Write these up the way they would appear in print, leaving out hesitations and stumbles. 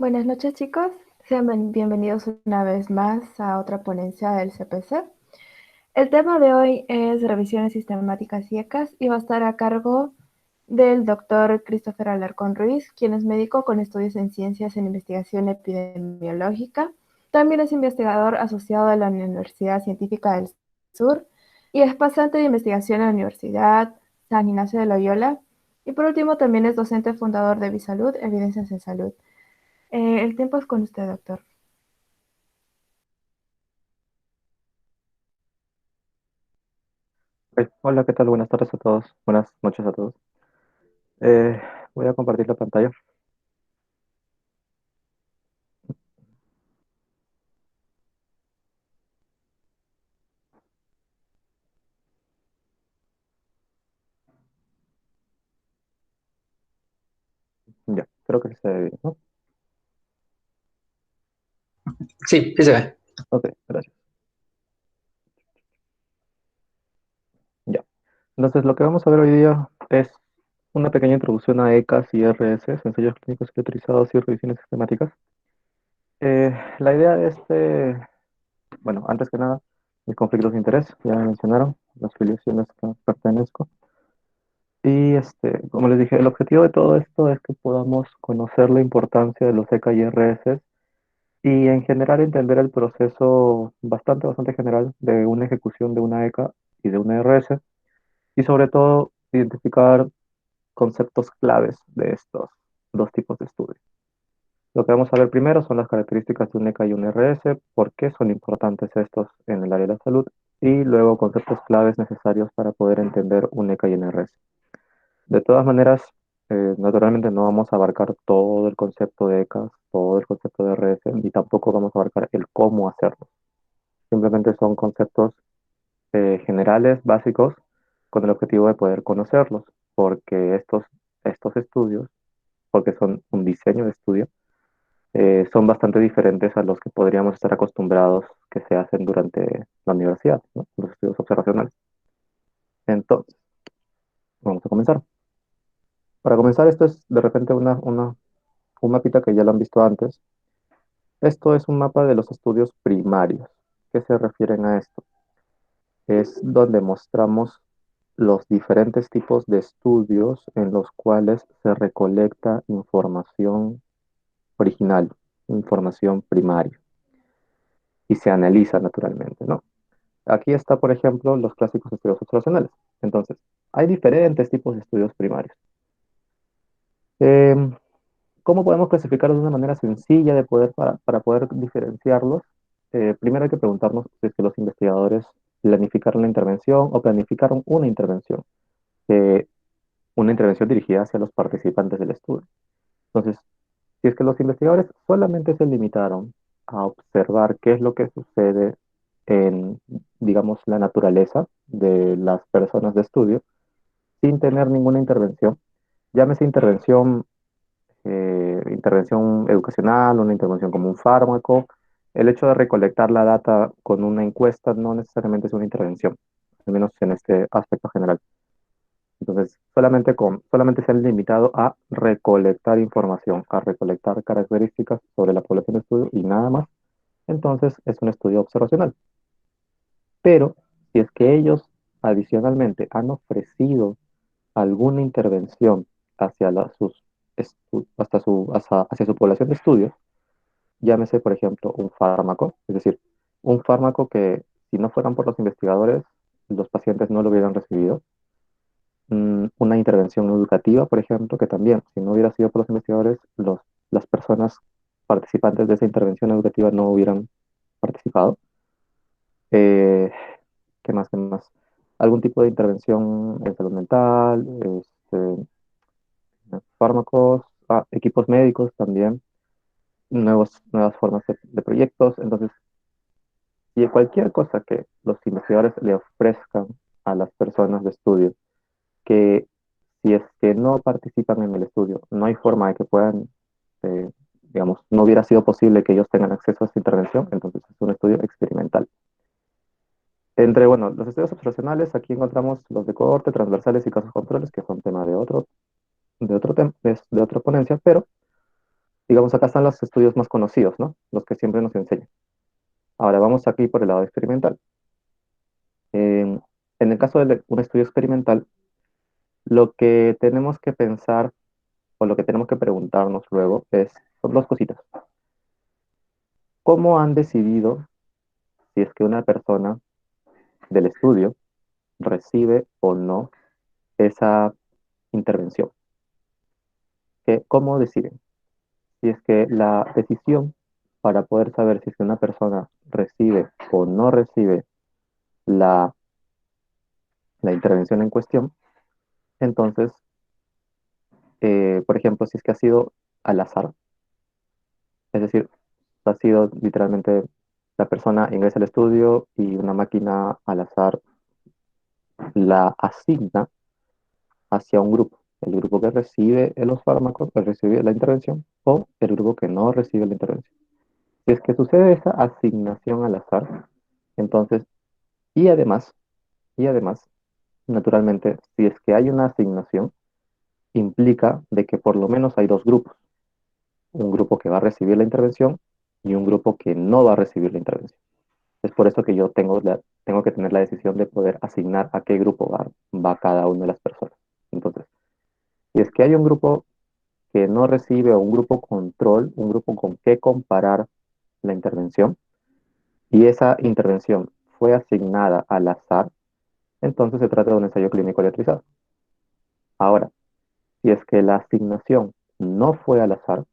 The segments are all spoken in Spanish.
Buenas noches, chicos. Sean bienvenidos una vez más a otra ponencia del CPC. El tema de hoy es revisiones sistemáticas ciecas y va a estar a cargo del doctor Christopher Alarcón Ruiz, quien es médico con estudios en ciencias en investigación epidemiológica. También es investigador asociado a la Universidad Científica del Sur y es pasante de investigación en la Universidad San Ignacio de Loyola. Y por último, también es docente fundador de Bisalud, Evidencias en Salud. El tiempo es con usted, doctor. Hola, ¿qué tal? Buenas tardes a todos. Buenas noches a todos. Eh, Voy a compartir la pantalla. Ya, creo que se ve bien, ¿no? Sí, sí se ve. Ok, gracias. Ya. Entonces, lo que vamos a ver hoy día es una pequeña introducción a ECAS y RS, ensayos clínicos utilizados y revisiones sistemáticas. La idea de bueno, antes que nada, mis conflictos de interés, ya me mencionaron, las filiaciones que pertenezco. Y como les dije, el objetivo de todo esto es que podamos conocer la importancia de los ECA y RS y en general entender el proceso bastante general de una ejecución de una ECA y de una RS y sobre todo identificar conceptos claves de estos dos tipos de estudios. Lo que vamos a ver primero son las características de un ECA y un RS, por qué son importantes estos en el área de la salud y luego conceptos claves necesarios para poder entender un ECA y un RS. De todas maneras, naturalmente no vamos a abarcar todo el concepto de ECAS, todo el concepto de RS, ni tampoco vamos a abarcar el cómo hacerlo. Simplemente son conceptos generales, básicos, con el objetivo de poder conocerlos, porque estos estudios, porque son un diseño de estudio, son bastante diferentes a los que podríamos estar acostumbrados que se hacen durante la universidad, ¿no? Los estudios observacionales. Entonces, vamos a comenzar. Para comenzar, esto es de repente un mapita que ya lo han visto antes. Esto es un mapa de los estudios primarios. ¿Qué se refieren a esto? Es donde mostramos los diferentes tipos de estudios en los cuales se recolecta información original, información primaria, y se analiza naturalmente, ¿no? Aquí está, por ejemplo, los clásicos estudios observacionales. Entonces, hay diferentes tipos de estudios primarios. Em, ¿Cómo podemos clasificarlos de una manera sencilla para poder diferenciarlos? Primero hay que preguntarnos si es que los investigadores planificaron la intervención o planificaron eh, una intervención dirigida hacia los participantes del estudio. Entonces, si es que los investigadores solamente se limitaron a observar qué es lo que sucede en, digamos, la naturaleza de las personas de estudio, sin tener ninguna intervención, llámese intervención educacional, una intervención como un fármaco. El hecho de recolectar la data con una encuesta no necesariamente es una intervención, al menos en este aspecto general. Entonces, solamente se han limitado a recolectar información, a recolectar características sobre la población de estudio y nada más. Entonces, es un estudio observacional. Pero, si es que ellos adicionalmente han ofrecido alguna intervención hacia su población de estudio, llámese, por ejemplo, un fármaco, es decir, un fármaco que si no fueran por los investigadores, los pacientes no lo hubieran recibido. Una intervención educativa, por ejemplo, que también, si no hubiera sido por los investigadores, las personas participantes de esa intervención educativa no hubieran participado. Eh, ¿Qué más? ¿Qué más? Algún tipo de intervención en salud mental, fármacos, equipos médicos también, nuevas formas de proyectos. Entonces, y cualquier cosa que los investigadores le ofrezcan a las personas de estudio, que si es que no participan en el estudio, no hay forma de que puedan, digamos, no hubiera sido posible que ellos tengan acceso a esta intervención, entonces es un estudio experimental. Entre, bueno, los estudios observacionales, aquí encontramos los de cohorte, transversales y casos controles, que son tema de otra ponencia, pero Digamos, acá están los estudios más conocidos, ¿no? Los que siempre nos enseñan. Ahora vamos aquí por el lado experimental. En el caso de un estudio experimental, lo que tenemos que pensar o lo que tenemos que preguntarnos luego son dos cositas. ¿Cómo han decidido si es que una persona del estudio recibe o no esa intervención? ¿Cómo deciden? Si es que la decisión para poder saber si es que una persona recibe o no recibe la, la intervención en cuestión, entonces, por ejemplo, si es que ha sido al azar, es decir, ha sido literalmente la persona ingresa al estudio y una máquina al azar la asigna hacia un grupo. El grupo que recibe los fármacos, que recibe la intervención, o el grupo que no recibe la intervención. Si es que sucede esa asignación al azar, entonces, y además, y además, naturalmente, si es que hay una asignación, implica de que por lo menos hay dos grupos. Un grupo que va a recibir la intervención y un grupo que no va a recibir la intervención. Es por eso que yo tengo que tener la decisión de poder asignar a qué grupo va cada una de las personas. Entonces, si es que hay un grupo que no recibe o un grupo control, un grupo con qué comparar la intervención, y esa intervención fue asignada al azar, entonces se trata de un ensayo clínico aleatorizado. Ahora, si es que la asignación no fue al azar,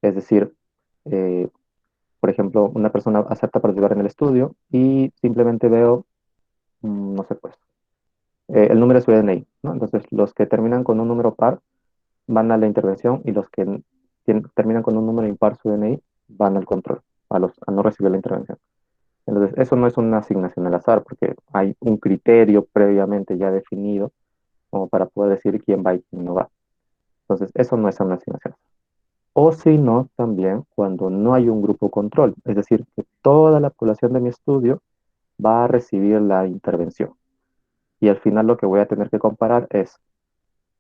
es decir, eh, por ejemplo, una persona acepta participar en el estudio y simplemente veo, no sé, pues, el número de su DNI, ¿no? Entonces, los que terminan con un número par van a la intervención y los que terminan con un número impar su DNI van al control, a no recibir la intervención. Entonces, eso no es una asignación al azar, porque hay un criterio previamente ya definido como para poder decir quién va y quién no va. Entonces, eso no es una asignación. O si no, también cuando no hay un grupo control, es decir, que toda la población de mi estudio va a recibir la intervención. Y al final lo que voy a tener que comparar es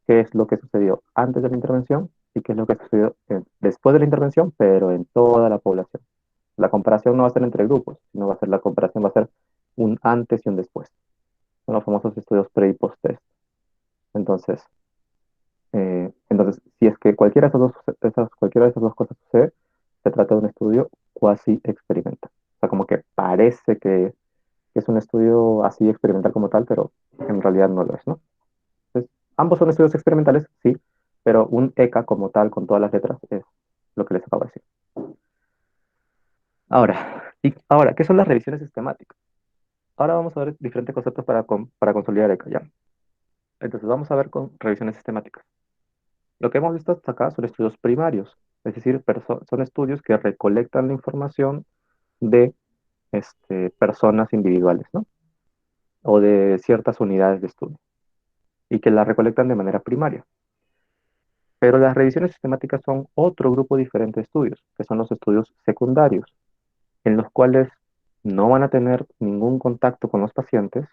qué es lo que sucedió antes de la intervención y qué es lo que sucedió después de la intervención, pero en toda la población. La comparación no va a ser entre grupos, sino la comparación va a ser un antes y un después. Son los famosos estudios pre y post test. Entonces, si es que cualquiera de esas dos cosas sucede, se trata de un estudio cuasi experimental. O sea, como que parece que es un estudio así experimental como tal, pero en realidad no lo es, ¿no? Entonces, ambos son estudios experimentales, sí, pero un ECA como tal, con todas las letras, es lo que les acabo de decir. Ahora, ¿qué son las revisiones sistemáticas? Ahora vamos a ver diferentes conceptos para consolidar ECA, ¿ya? Entonces, vamos a ver con revisiones sistemáticas. Lo que hemos visto hasta acá son estudios primarios, es decir, son estudios que recolectan la información de personas individuales, ¿no? O de ciertas unidades de estudio, y que la recolectan de manera primaria. Pero las revisiones sistemáticas son otro grupo diferente de estudios, que son los estudios secundarios, en los cuales no van a tener ningún contacto con los pacientes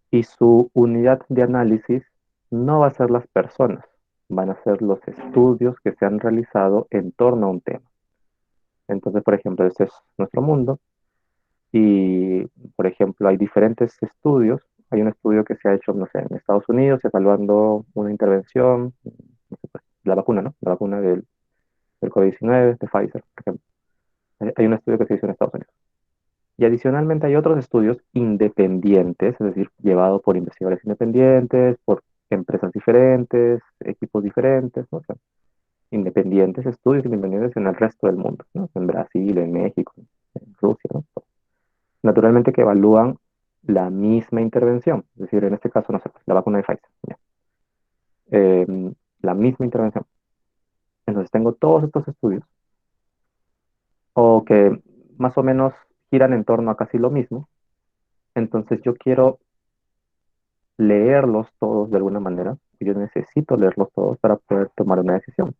y su unidad de análisis no va a ser las personas, van a ser los estudios que se han realizado en torno a un tema. Entonces, por ejemplo, ese es nuestro mundo y, por ejemplo, hay diferentes estudios. Hay un estudio que se ha hecho, no sé, en Estados Unidos, evaluando una intervención, no sé, pues, la vacuna, ¿no? La vacuna del COVID-19, de Pfizer, por ejemplo. Hay un estudio que se hizo en Estados Unidos. Y adicionalmente hay otros estudios independientes, es decir, llevados por investigadores independientes, por empresas diferentes, equipos diferentes, ¿no? O sea, independientes, estudios independientes en el resto del mundo, ¿no? En Brasil, en México, en Rusia, ¿no? Naturalmente que evalúan la misma intervención, es decir, en este caso, no sé, pues, la vacuna de Pfizer, ¿ya? Eh, la misma intervención. Entonces tengo todos estos estudios, o que más o menos giran en torno a casi lo mismo, entonces yo quiero leerlos todos de alguna manera, y yo necesito leerlos todos para poder tomar una decisión.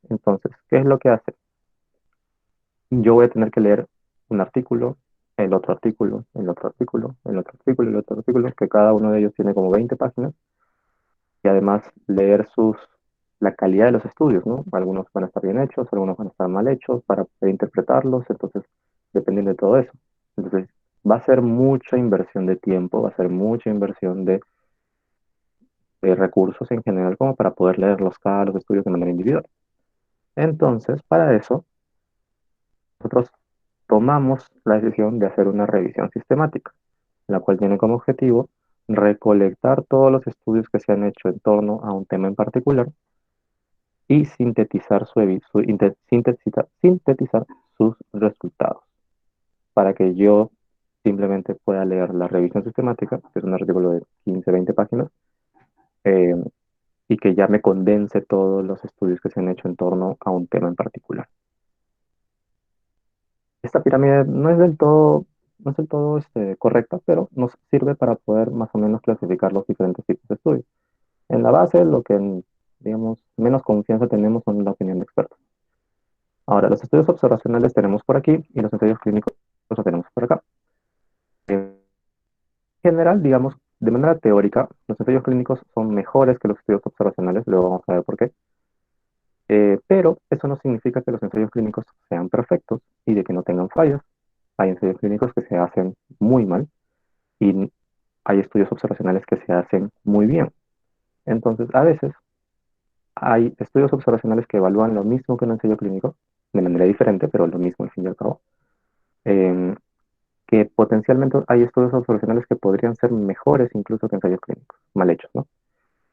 Entonces, ¿qué es lo que hace? Yo voy a tener que leer un artículo, el otro artículo, el otro artículo, el otro artículo, el otro artículo, que cada uno de ellos tiene como 20 páginas, y además leer la calidad de los estudios, ¿no? Algunos van a estar bien hechos, algunos van a estar mal hechos para poder interpretarlos, entonces, dependiendo de todo eso. Entonces, va a ser mucha inversión de tiempo, va a ser mucha inversión de recursos en general como para poder leerlos cada los estudios de manera individual. Entonces, para eso, nosotros tomamos la decisión de hacer una revisión sistemática, la cual tiene como objetivo recolectar todos los estudios que se han hecho en torno a un tema en particular y sintetizar, sintetizar sus resultados para que yo simplemente pueda leer la revisión sistemática, que es un artículo de 15, 20 páginas, eh, y que ya me condense todos los estudios que se han hecho en torno a un tema en particular. Esta pirámide no es del todo correcta, pero nos sirve para poder más o menos clasificar los diferentes tipos de estudios. En la base, lo que, digamos, menos confianza tenemos son la opinión de expertos. Ahora, los estudios observacionales tenemos por aquí y los ensayos clínicos los tenemos por acá. En general, digamos, de manera teórica, los ensayos clínicos son mejores que los estudios observacionales, luego vamos a ver por qué. Pero eso no significa que los ensayos clínicos sean perfectos y de que no tengan fallas. Hay ensayos clínicos que se hacen muy mal y hay estudios observacionales que se hacen muy bien. Entonces, a veces hay estudios observacionales que evalúan lo mismo que un ensayo clínico, de manera diferente, pero lo mismo al fin y al cabo. Em, que potencialmente hay estudios observacionales que podrían ser mejores incluso que ensayos clínicos, mal hechos, ¿no?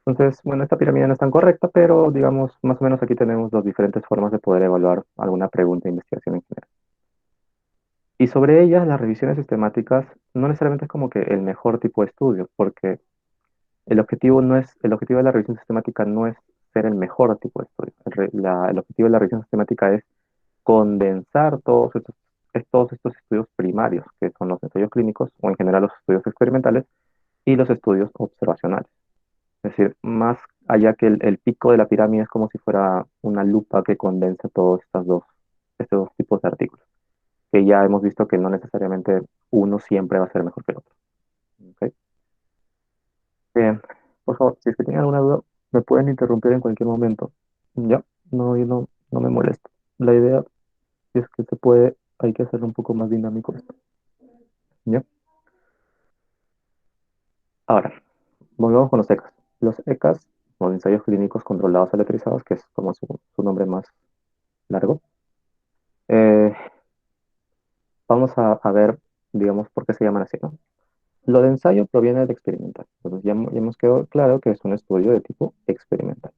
Entonces, bueno, esta pirámide no es tan correcta, pero digamos, más o menos aquí tenemos las diferentes formas de poder evaluar alguna pregunta de investigación en general. Y sobre ellas, las revisiones sistemáticas no necesariamente es como que el mejor tipo de estudio, porque el objetivo de la revisión sistemática no es ser el mejor tipo de estudio. El objetivo de la revisión sistemática es condensar todos estos estudios primarios, que son los ensayos clínicos o en general los estudios experimentales y los estudios observacionales. Es decir, más allá que el pico de la pirámide es como si fuera una lupa que condensa todos estos dos tipos de artículos, que ya hemos visto que no necesariamente uno siempre va a ser mejor que el otro. ¿Ok? Bien, por favor, si es que tienen alguna duda, me pueden interrumpir en cualquier momento. Ya, no, yo no me molesto. La idea es que se puede, hay que hacerlo un poco más dinámico esto. ¿Ya? Ahora, volvemos con los ECAs. Los ECAs, o ensayos clínicos controlados aleatorizados, que es como su nombre más largo, eh, vamos a ver, digamos, por qué se llaman así, ¿no? Lo de ensayo proviene del experimental. Entonces ya hemos quedado claro que es un estudio de tipo experimental.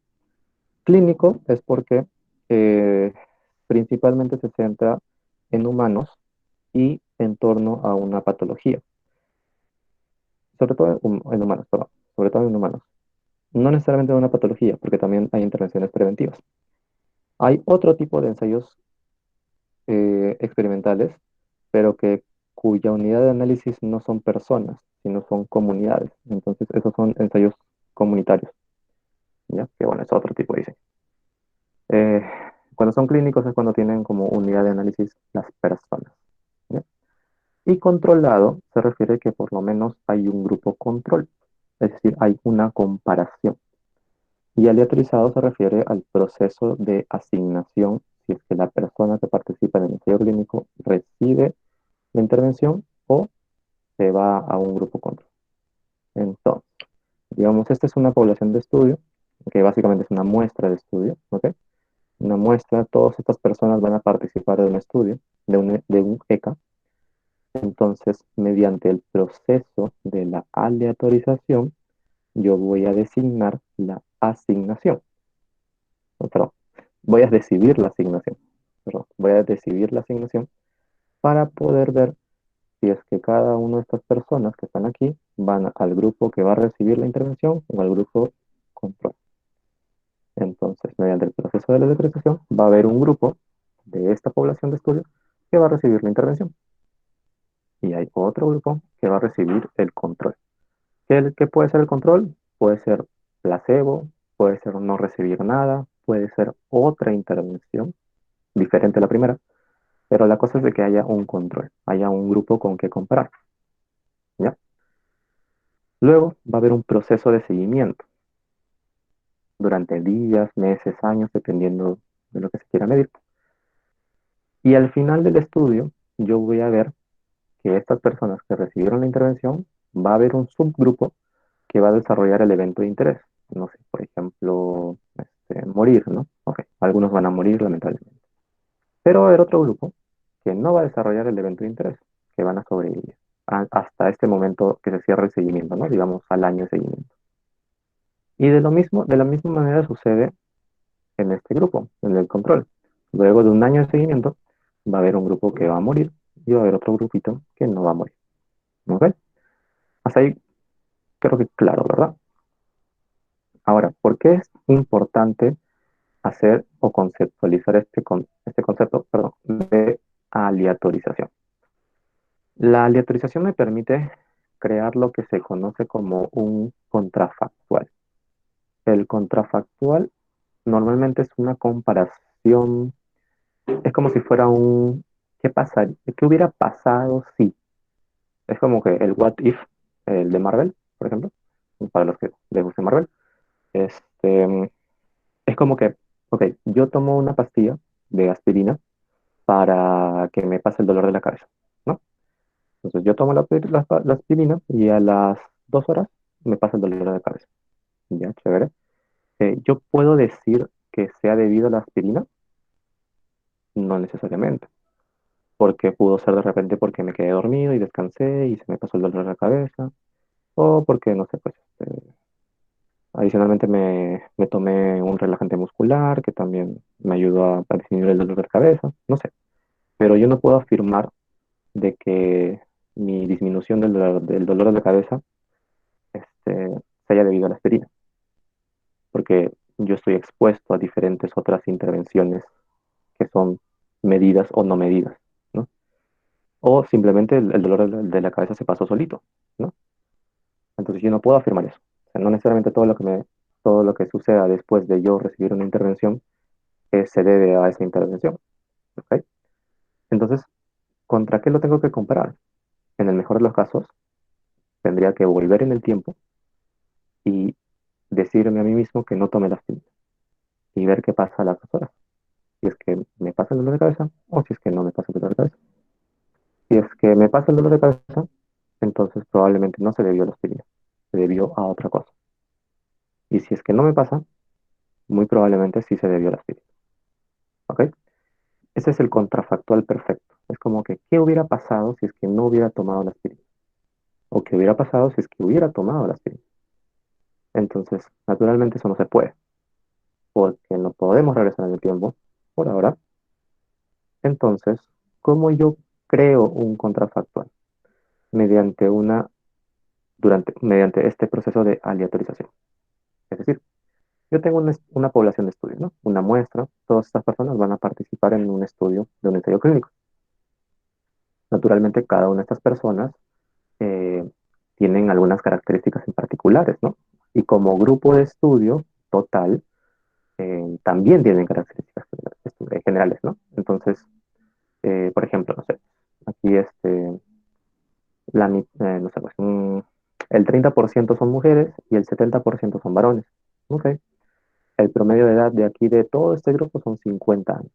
Clínico es porque eh, principalmente se centra en humanos y en torno a una patología, sobre todo en humanos, perdón, sobre todo en humanos. No necesariamente en una patología, porque también hay intervenciones preventivas. Hay otro tipo de ensayos experimentales, pero cuya unidad de análisis no son personas, sino son comunidades. Entonces, esos son ensayos comunitarios, ¿ya? Que bueno, es otro tipo de diseño. Eh, Cuando son clínicos es cuando tienen como unidad de análisis las personas, ¿ya? Y controlado se refiere que por lo menos hay un grupo control, es decir, hay una comparación. Y aleatorizado se refiere al proceso de asignación, si es que la persona que participa en el ensayo clínico recibe la intervención o se va a un grupo control. Entonces, digamos, esta es una población de estudio, que básicamente es una muestra de estudio, ¿ok? Una muestra, todas estas personas van a participar de un estudio, de un ECA. Entonces, mediante el proceso de la aleatorización, yo voy a designar la asignación. No, perdón, voy a decidir la asignación. Perdón, voy a decidir la asignación para poder ver si es que cada una de estas personas que están aquí van al grupo que va a recibir la intervención o al grupo control. Entonces, mediante el proceso de la aleatorización, va a haber un grupo de esta población de estudio que va a recibir la intervención. Y hay otro grupo que va a recibir el control. ¿Qué puede ser el control? Puede ser placebo, puede ser no recibir nada, puede ser otra intervención diferente a la primera, pero la cosa es de que haya un control, haya un grupo con que comparar, ¿ya? Luego va a haber un proceso de seguimiento. durante días, meses, años, dependiendo de lo que se quiera medir. Y al final del estudio, yo voy a ver que estas personas que recibieron la intervención, va a haber un subgrupo que va a desarrollar el evento de interés. No sé, por ejemplo, morir, ¿no? Ok, algunos van a morir lamentablemente. Pero va a haber otro grupo que no va a desarrollar el evento de interés, que van a sobrevivir hasta este momento que se cierra el seguimiento, ¿no? Digamos, al año de seguimiento. Y de la misma manera sucede en este grupo, en el control. Luego de un año de seguimiento, va a haber un grupo que va a morir y va a haber otro grupito que no va a morir. ¿Ok? Hasta ahí creo que claro, ¿verdad? Ahora, ¿por qué es importante hacer o conceptualizar este concepto, perdón, de aleatorización? La aleatorización me permite crear lo que se conoce como un contrafactual. El contrafactual normalmente es una comparación, es como si fuera ¿qué pasaría? ¿Qué hubiera pasado si? Es como que el what if, el de Marvel, por ejemplo, para los que les guste Marvel, este, es como que, ok, yo tomo una pastilla de aspirina para que me pase el dolor de la cabeza, ¿no? Entonces yo tomo la aspirina y a las 2 horas me pasa el dolor de la cabeza. Ya, chévere. ¿Yo puedo decir que sea debido a la aspirina? No necesariamente, porque pudo ser de repente porque me quedé dormido y descansé y se me pasó el dolor de la cabeza, o porque, no sé, pues, adicionalmente me tomé un relajante muscular que también me ayudó a disminuir el dolor de cabeza, no sé, pero yo no puedo afirmar de que mi disminución del dolor de cabeza se haya debido a la aspirina, porque yo estoy expuesto a diferentes otras intervenciones que son medidas o no medidas, ¿no? O simplemente el dolor de la cabeza se pasó solito, ¿no? Entonces yo no puedo afirmar eso. O sea, no necesariamente todo lo que suceda después de yo recibir una intervención se debe a esa intervención, ¿ok? Entonces, ¿contra qué lo tengo que comparar? En el mejor de los casos, tendría que volver en el tiempo y decirme a mí mismo que no tome las pastillas y ver qué pasa a las 2 horas. Si es que me pasa el dolor de cabeza o si es que no me pasa el dolor de cabeza. Si es que me pasa el dolor de cabeza, entonces probablemente no se debió a la aspirina, se debió a otra cosa. Y si es que no me pasa, muy probablemente sí se debió a la aspirina. ¿Ok? Ese es el contrafactual perfecto. Es como que, ¿qué hubiera pasado si es que no hubiera tomado la aspirina? ¿O qué hubiera pasado si es que hubiera tomado la aspirina? Entonces, naturalmente eso no se puede, porque no podemos regresar en el tiempo por ahora. Entonces, ¿cómo yo creo un contrafactual? Mediante mediante este proceso de aleatorización. Es decir, yo tengo una población de estudio, ¿no? Una muestra, todas estas personas van a participar en un estudio de un ensayo clínico. Naturalmente, cada una de estas personas eh, tienen algunas características en particulares, ¿no? Y como grupo de estudio total, también tienen características generales, ¿no? Entonces, por ejemplo, no sé, aquí no sé, pues, el 30% son mujeres y el 70% son varones. Ok. El promedio de edad de aquí de todo este grupo son 50 años.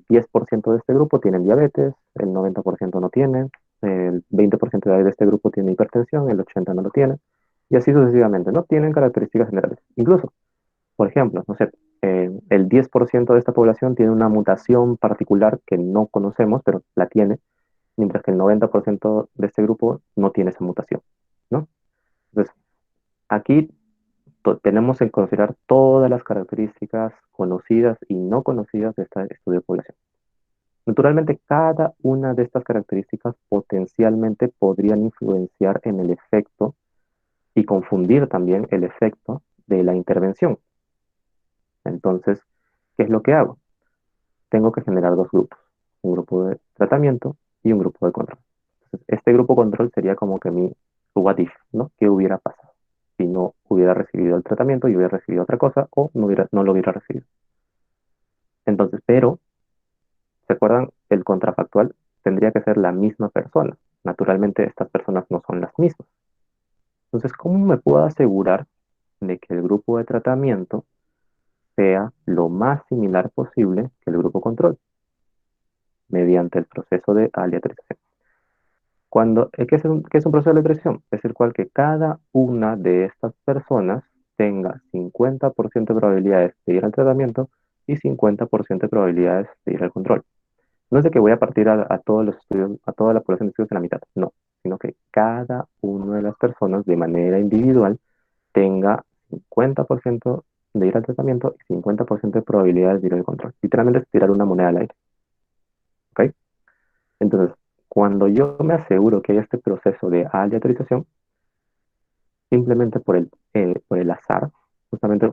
10% de este grupo tienen diabetes, el 90% no tienen, el 20% de este grupo tiene hipertensión, el 80% no lo tiene, y así sucesivamente, ¿no? Tienen características generales. Incluso, por ejemplo, no sé, el 10% de esta población tiene una mutación particular que no conocemos, pero la tiene, mientras que el 90% de este grupo no tiene esa mutación, ¿no? Entonces, aquí tenemos que considerar todas las características conocidas y no conocidas de este estudio de población. Naturalmente, cada una de estas características potencialmente podrían influenciar en el efecto y confundir también el efecto de la intervención. Entonces, ¿qué es lo que hago? Tengo que generar dos grupos, un grupo de tratamiento y un grupo de control. Entonces, este grupo control sería como que mi what if, ¿no? ¿Qué hubiera pasado si no hubiera recibido el tratamiento y hubiera recibido otra cosa o no lo hubiera recibido? Entonces, pero ¿se acuerdan? El contrafactual tendría que ser la misma persona. Naturalmente, estas personas no son las mismas. Entonces, ¿cómo me puedo asegurar de que el grupo de tratamiento sea lo más similar posible que el grupo control, mediante el proceso de aleatorización. ¿Qué es un proceso de aleatorización? Es el cual que cada una de estas personas tenga 50% de probabilidades de ir al tratamiento y 50% de probabilidades de ir al control. No es de que voy a partir a todos los estudios, a toda la población de estudios en la mitad, no, sino que cada una de las personas de manera individual tenga 50% de ir al tratamiento y 50% de probabilidades de ir al control. Literalmente es tirar una moneda al aire. ¿Ok? Entonces, cuando yo me aseguro que hay este proceso de aleatorización, simplemente por el azar, justamente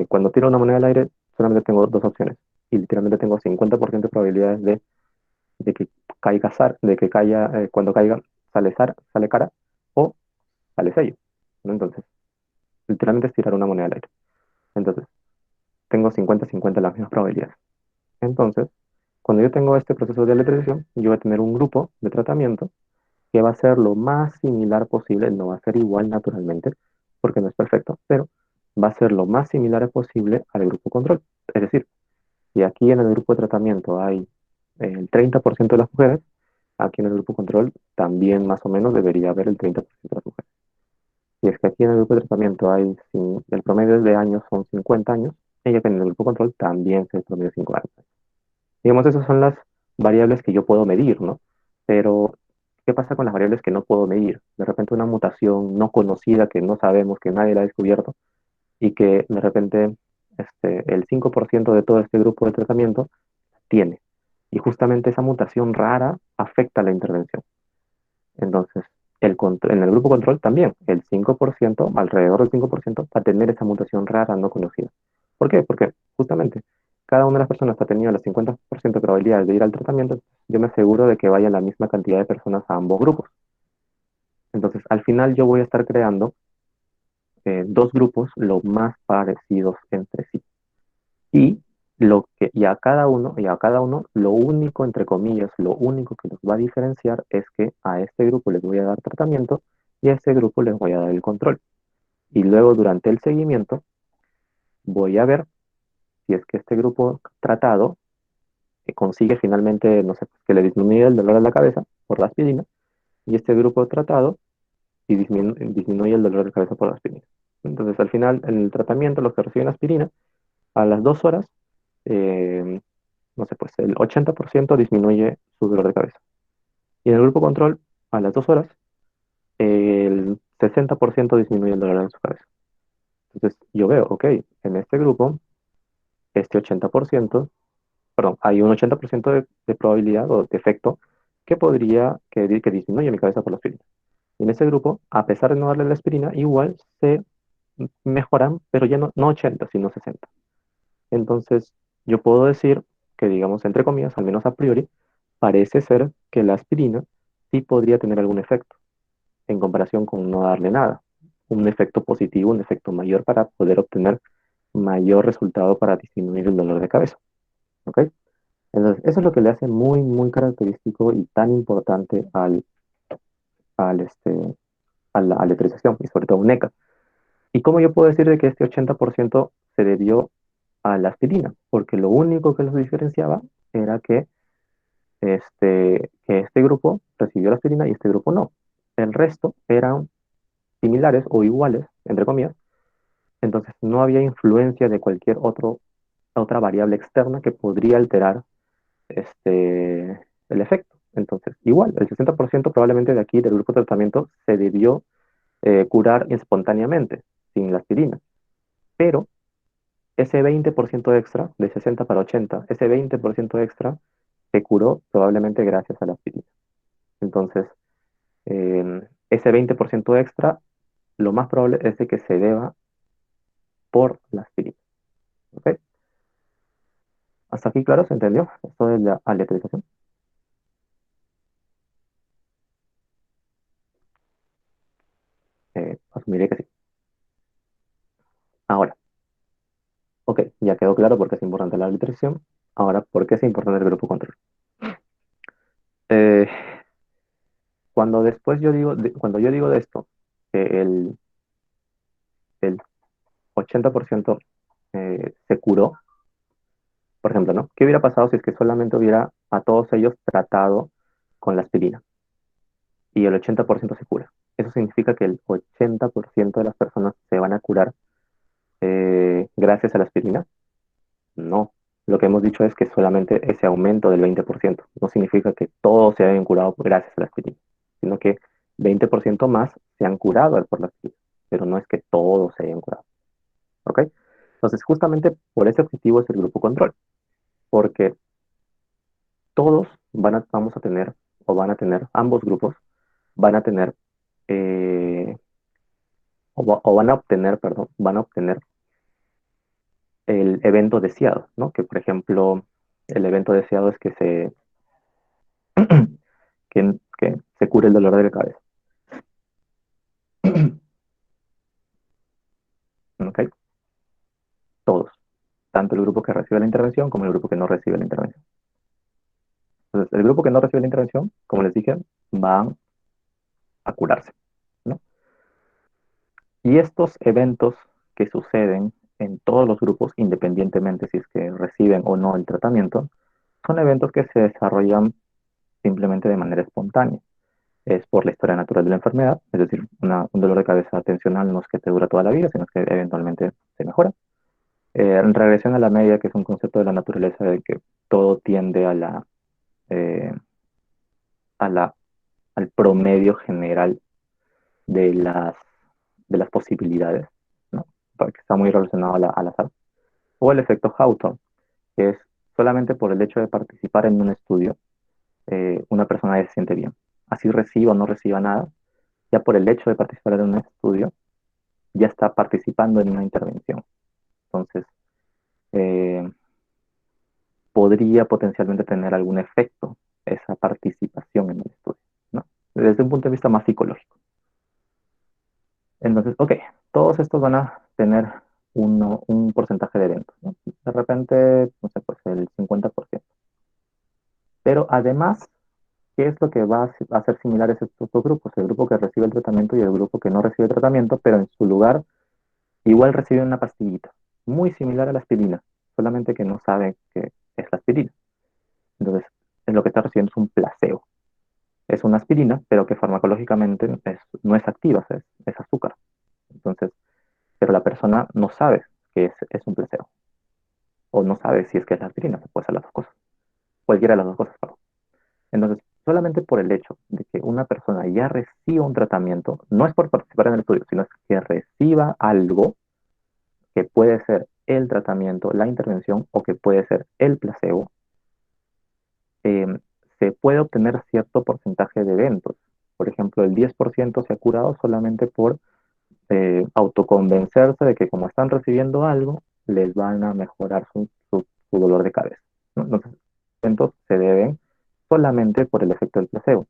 cuando tiro una moneda al aire, solamente tengo dos opciones. Y literalmente tengo 50% de probabilidades de que caiga zar, de que caiga, cuando caiga, sale zar, sale cara o sale sello, ¿no? Entonces, literalmente es tirar una moneda al aire. Entonces, tengo 50-50 las mismas probabilidades. Entonces, cuando yo tengo este proceso de aleatorización, yo voy a tener un grupo de tratamiento que va a ser lo más similar posible, no va a ser igual naturalmente, porque no es perfecto, pero va a ser lo más similar posible al grupo control. Es decir, si aquí en el grupo de tratamiento hay el 30% de las mujeres, aquí en el grupo control también más o menos debería haber el 30% de las mujeres. Si es que aquí en el grupo de tratamiento el promedio de años son 50 años, ella que en el grupo control también es el promedio de 5 años. Digamos, esas son las variables que yo puedo medir, ¿no? Pero, ¿qué pasa con las variables que no puedo medir? De repente una mutación no conocida que no sabemos, que nadie la ha descubierto, y que de repente el 5% de todo este grupo de tratamiento tiene. Y justamente esa mutación rara afecta la intervención. Entonces, en el grupo control también, el 5%, alrededor del 5%, va a tener esa mutación rara no conocida. ¿Por qué? Porque justamente cada una de las personas que ha tenido el 50% de probabilidades de ir al tratamiento, yo me aseguro de que vaya la misma cantidad de personas a ambos grupos. Entonces, al final yo voy a estar creando dos grupos lo más parecidos entre sí. Y a cada uno, lo único, entre comillas, lo único que los va a diferenciar es que a este grupo les voy a dar tratamiento y a este grupo les voy a dar el control. Y luego durante el seguimiento voy a ver si es que este grupo tratado consigue finalmente, no sé, que le disminuya el dolor de la cabeza por la aspirina y este grupo tratado y disminuye el dolor de cabeza por la aspirina. Entonces al final en el tratamiento los que reciben aspirina a las 2 horas eh, no sé, pues el 80% disminuye su dolor de cabeza. Y en el grupo control, a las 2 horas, el 60% disminuye el dolor en su cabeza. Entonces yo veo, ok, en este grupo, este 80%, perdón, hay un 80% de probabilidad o de efecto que disminuye mi cabeza por la aspirina. Y en ese grupo, a pesar de no darle la aspirina, igual se mejoran, pero ya no 80, sino 60. Entonces, yo puedo decir que, digamos, entre comillas, al menos a priori, parece ser que la aspirina sí podría tener algún efecto en comparación con no darle nada. Un efecto positivo, un efecto mayor para poder obtener mayor resultado para disminuir el dolor de cabeza. ¿Ok? Entonces, eso es lo que le hace muy, muy característico y tan importante al, este, a la letrización y sobre todo un NECA. ¿Y cómo yo puedo decir de que este 80% se debió a la aspirina? Porque lo único que los diferenciaba era que este grupo recibió la aspirina y este grupo no. El resto eran similares o iguales, entre comillas, entonces no había influencia de otra variable externa que podría alterar el efecto. Entonces, igual, el 60% probablemente de aquí del grupo de tratamiento se debió curar espontáneamente, sin la aspirina. Pero ese 20% extra, de 60 para 80, ese 20% extra se curó probablemente gracias a la aspirina. Entonces, ese 20% extra, lo más probable es de que se deba por la aspirina. ¿Ok? Hasta aquí, claro, ¿se entendió? Esto de la aleatorización. Asumiré que sí. Ahora, ok, ya quedó claro por qué es importante la aleatorización. Ahora, ¿por qué es importante el grupo control? Eh, cuando yo digo de esto, que el 80% se curó, por ejemplo, ¿no? ¿Qué hubiera pasado si es que solamente hubiera a todos ellos tratado con la aspirina y el 80% se cura? Eso significa que el 80% de las personas se van a curar gracias a la aspirina. No, lo que hemos dicho es que solamente ese aumento del 20% no significa que todos se hayan curado gracias a la aspirina, sino que 20% más se han curado por la aspirina, pero no es que todos se hayan curado, ¿ok? Entonces, justamente por ese objetivo es el grupo control, porque todos vamos a tener, o van a tener, ambos grupos van a tener, eh, o van a obtener, perdón, van a obtener el evento deseado, ¿no? Que, por ejemplo, el evento deseado es que se cure el dolor de la cabeza. ¿Ok? Todos. Tanto el grupo que recibe la intervención como el grupo que no recibe la intervención. Entonces, el grupo que no recibe la intervención, como les dije, van a curarse, ¿no? Y estos eventos que suceden en todos los grupos, independientemente si es que reciben o no el tratamiento, son eventos que se desarrollan simplemente de manera espontánea. Es por la historia natural de la enfermedad, es decir, un dolor de cabeza tensional no es que te dura toda la vida, sino que eventualmente se mejora. En regresión a la media, que es un concepto de la naturaleza de que todo tiende eh, a la, al promedio general de las posibilidades, ¿no? Porque está muy relacionado al azar. O el efecto Hawthorne, que es solamente por el hecho de participar en un estudio, una persona ya se siente bien. Así reciba o no reciba nada, ya por el hecho de participar en un estudio, ya está participando en una intervención. Entonces, eh, podría potencialmente tener algún efecto esa participación en el estudio, ¿no? Desde un punto de vista más psicológico. Entonces, ok, todos estos van a tener un porcentaje de eventos, ¿no? De repente, no sé, pues el 50%. Pero además, ¿qué es lo que va a hacer similares estos dos grupos? El grupo que recibe el tratamiento y el grupo que no recibe el tratamiento, pero en su lugar igual recibe una pastillita, muy similar a la aspirina, solamente que no sabe que es la aspirina. Entonces, lo que está recibiendo es un placebo. Es una aspirina, pero que farmacológicamente no es activa, es azúcar. Entonces, pero la persona no sabe que es un placebo, o no sabe si es que es la aspirina, se puede ser las dos cosas, cualquiera de las dos cosas, perdón. Entonces, solamente por el hecho de que una persona ya reciba un tratamiento, no es por participar en el estudio, sino es que reciba algo que puede ser el tratamiento, la intervención, o que puede ser el placebo, eh, se puede obtener cierto porcentaje de eventos. Por ejemplo, el 10% se ha curado solamente por autoconvencerse de que como están recibiendo algo, les van a mejorar su dolor de cabeza, ¿no? Entonces, los eventos se deben solamente por el efecto del placebo.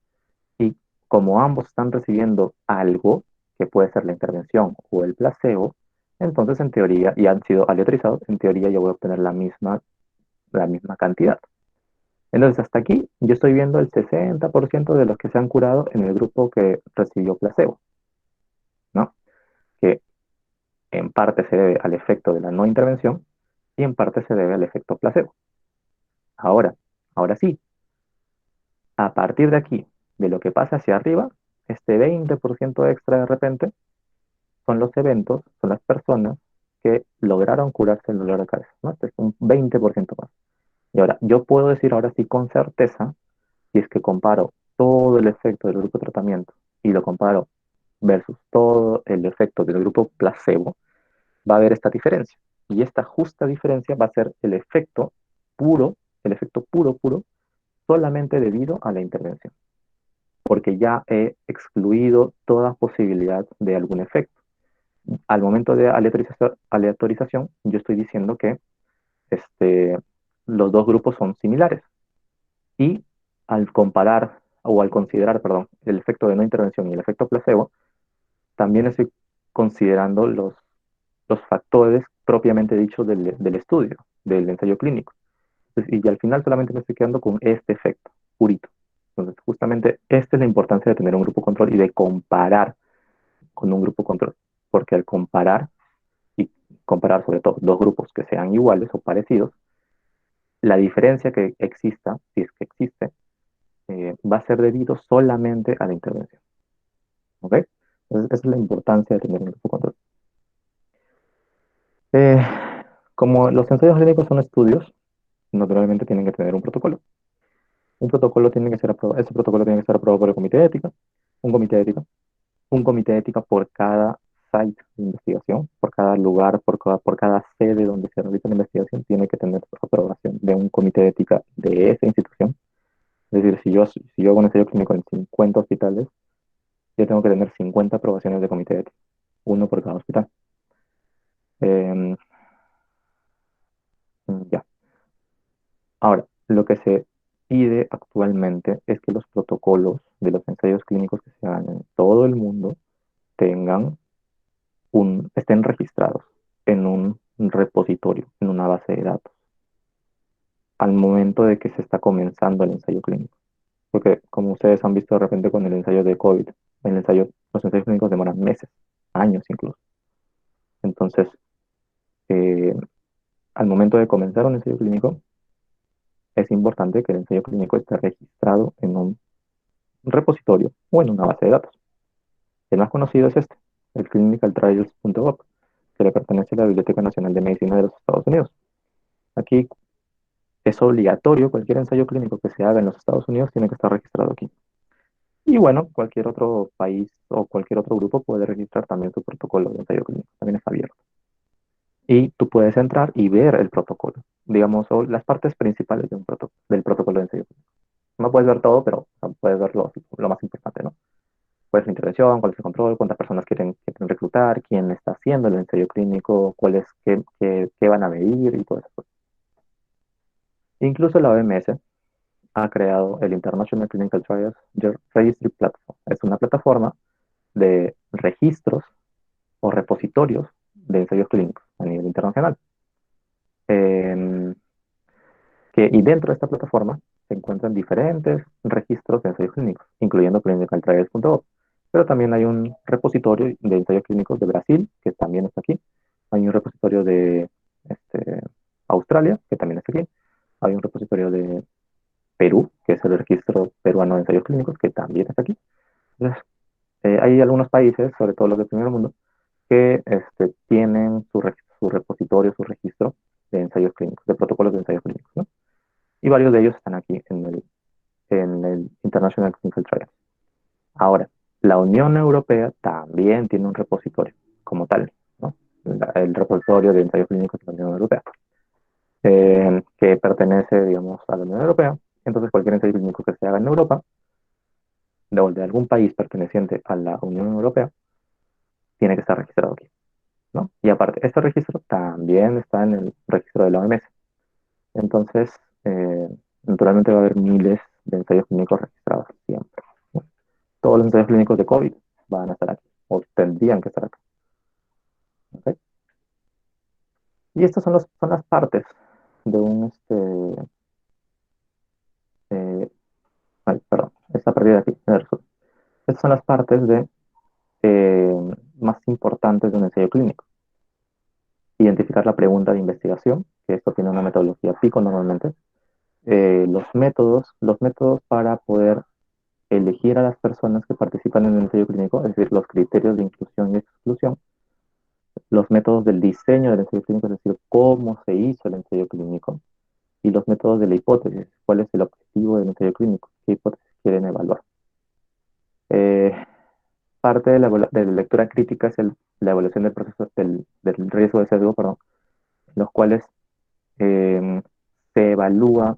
Y como ambos están recibiendo algo, que puede ser la intervención o el placebo, entonces en teoría, y han sido aleatorizados, en teoría yo voy a obtener la misma cantidad. Entonces, hasta aquí yo estoy viendo el 60% de los que se han curado en el grupo que recibió placebo, ¿no? Que en parte se debe al efecto de la no intervención y en parte se debe al efecto placebo. Ahora, ahora sí, a partir de aquí, de lo que pasa hacia arriba, este 20% extra de repente son los eventos, son las personas que lograron curarse el dolor de cabeza, ¿no? Este es un 20% más. Y ahora, yo puedo decir ahora sí con certeza, si es que comparo todo el efecto del grupo de tratamiento y lo comparo versus todo el efecto del grupo placebo, va a haber esta diferencia. Y esta justa diferencia va a ser puro, el efecto puro, puro, solamente debido a la intervención, porque ya he excluido toda posibilidad de algún efecto. Al momento de aleatorización, yo estoy diciendo que este, los dos grupos son similares. Y al comparar, o al considerar, perdón, el efecto de no intervención y el efecto placebo, también estoy considerando los factores propiamente dichos del estudio, del ensayo clínico. Y al final solamente me estoy quedando con este efecto, purito. Entonces, justamente esta es la importancia de tener un grupo control y de comparar con un grupo control. Porque al comparar, comparar sobre todo dos grupos que sean iguales o parecidos, la diferencia que exista, si es que existe, va a ser debido solamente a la intervención. ¿Ok? Entonces, esa es la importancia de tener un grupo control. Eh, Como los ensayos clínicos son estudios, naturalmente tienen que tener un protocolo. Un protocolo tiene que ser aprobado, ese protocolo tiene que ser aprobado por el comité de ética, un comité de ética, un comité de ética por cada site de investigación, por cada lugar, por cada sede donde se realiza la investigación, tiene que tener aprobación de un comité de ética de esa institución. Es decir, si yo hago un ensayo clínico en 50 hospitales, yo tengo que tener 50 aprobaciones de comité de ética, uno por cada hospital. Em, ya. Ahora, lo que se pide actualmente es que los protocolos de los ensayos clínicos que se hagan en todo el mundo tengan estén registrados en un repositorio, en una base de datos, al momento de que se está comenzando el ensayo clínico. Porque como ustedes han visto de repente con el ensayo de COVID, los ensayos clínicos demoran meses, años incluso. Entonces, eh, al momento de comenzar un ensayo clínico, es importante que el ensayo clínico esté registrado en un repositorio o en una base de datos. El más conocido es este, el clinicaltrials.gov, que le pertenece a la Biblioteca Nacional de Medicina de los Estados Unidos. Aquí es obligatorio, cualquier ensayo clínico que se haga en los Estados Unidos tiene que estar registrado aquí. Y bueno, cualquier otro país o cualquier otro grupo puede registrar también su protocolo de ensayo clínico, también está abierto. Y tú puedes entrar y ver el protocolo, digamos, o las partes principales del protocolo de ensayo clínico. No puedes ver todo, pero puedes ver lo más importante, ¿no? Cuál es la intervención, cuál es el control, cuántas personas quieren reclutar, quién está haciendo el ensayo clínico, qué van a medir y todo eso. Incluso la OMS ha creado el International Clinical Trials Registry Platform. Es una plataforma de registros o repositorios de ensayos clínicos a nivel internacional. Y dentro de esta plataforma se encuentran diferentes registros de ensayos clínicos, incluyendo clinicaltrials.gov. Pero también hay un repositorio de ensayos clínicos de Brasil, que también está aquí. Hay un repositorio de Australia, que también está aquí. Hay un repositorio de Perú, que es el registro peruano de ensayos clínicos, que también está aquí. Entonces, hay algunos países, sobre todo los del primer mundo, que tienen su repositorio, su registro de ensayos clínicos, de protocolos de ensayos clínicos, ¿no? Y varios de ellos están aquí en el International Clinical Trials. Ahora, la Unión Europea también tiene un repositorio como tal, ¿no? El repositorio de ensayos clínicos de la Unión Europea, que pertenece, digamos, a la Unión Europea. Entonces, cualquier ensayo clínico que se haga en Europa, de algún país perteneciente a la Unión Europea, tiene que estar registrado aquí, ¿no? Y aparte, este registro también está en el registro de la OMS. Entonces, naturalmente va a haber miles de ensayos clínicos registrados siempre, ¿no? Todos los ensayos clínicos de COVID van a estar aquí, o tendrían que estar aquí. ¿Ok? Y estas son las partes de eh, ay, perdón, esta partida de aquí, en el resumen. Estas son las partes eh, más importantes de un ensayo clínico. Identificar la pregunta de investigación, que esto tiene una metodología PICO normalmente. Los métodos para poder elegir a las personas que participan en el ensayo clínico, es decir, los criterios de inclusión y exclusión, los métodos del diseño del ensayo clínico, es decir, cómo se hizo el ensayo clínico, y los métodos de la hipótesis, cuál es el objetivo del ensayo clínico, qué hipótesis quieren evaluar. Eh, Parte de la lectura crítica es la evaluación del proceso del riesgo de sesgo, perdón, en los cuales eh, se evalúa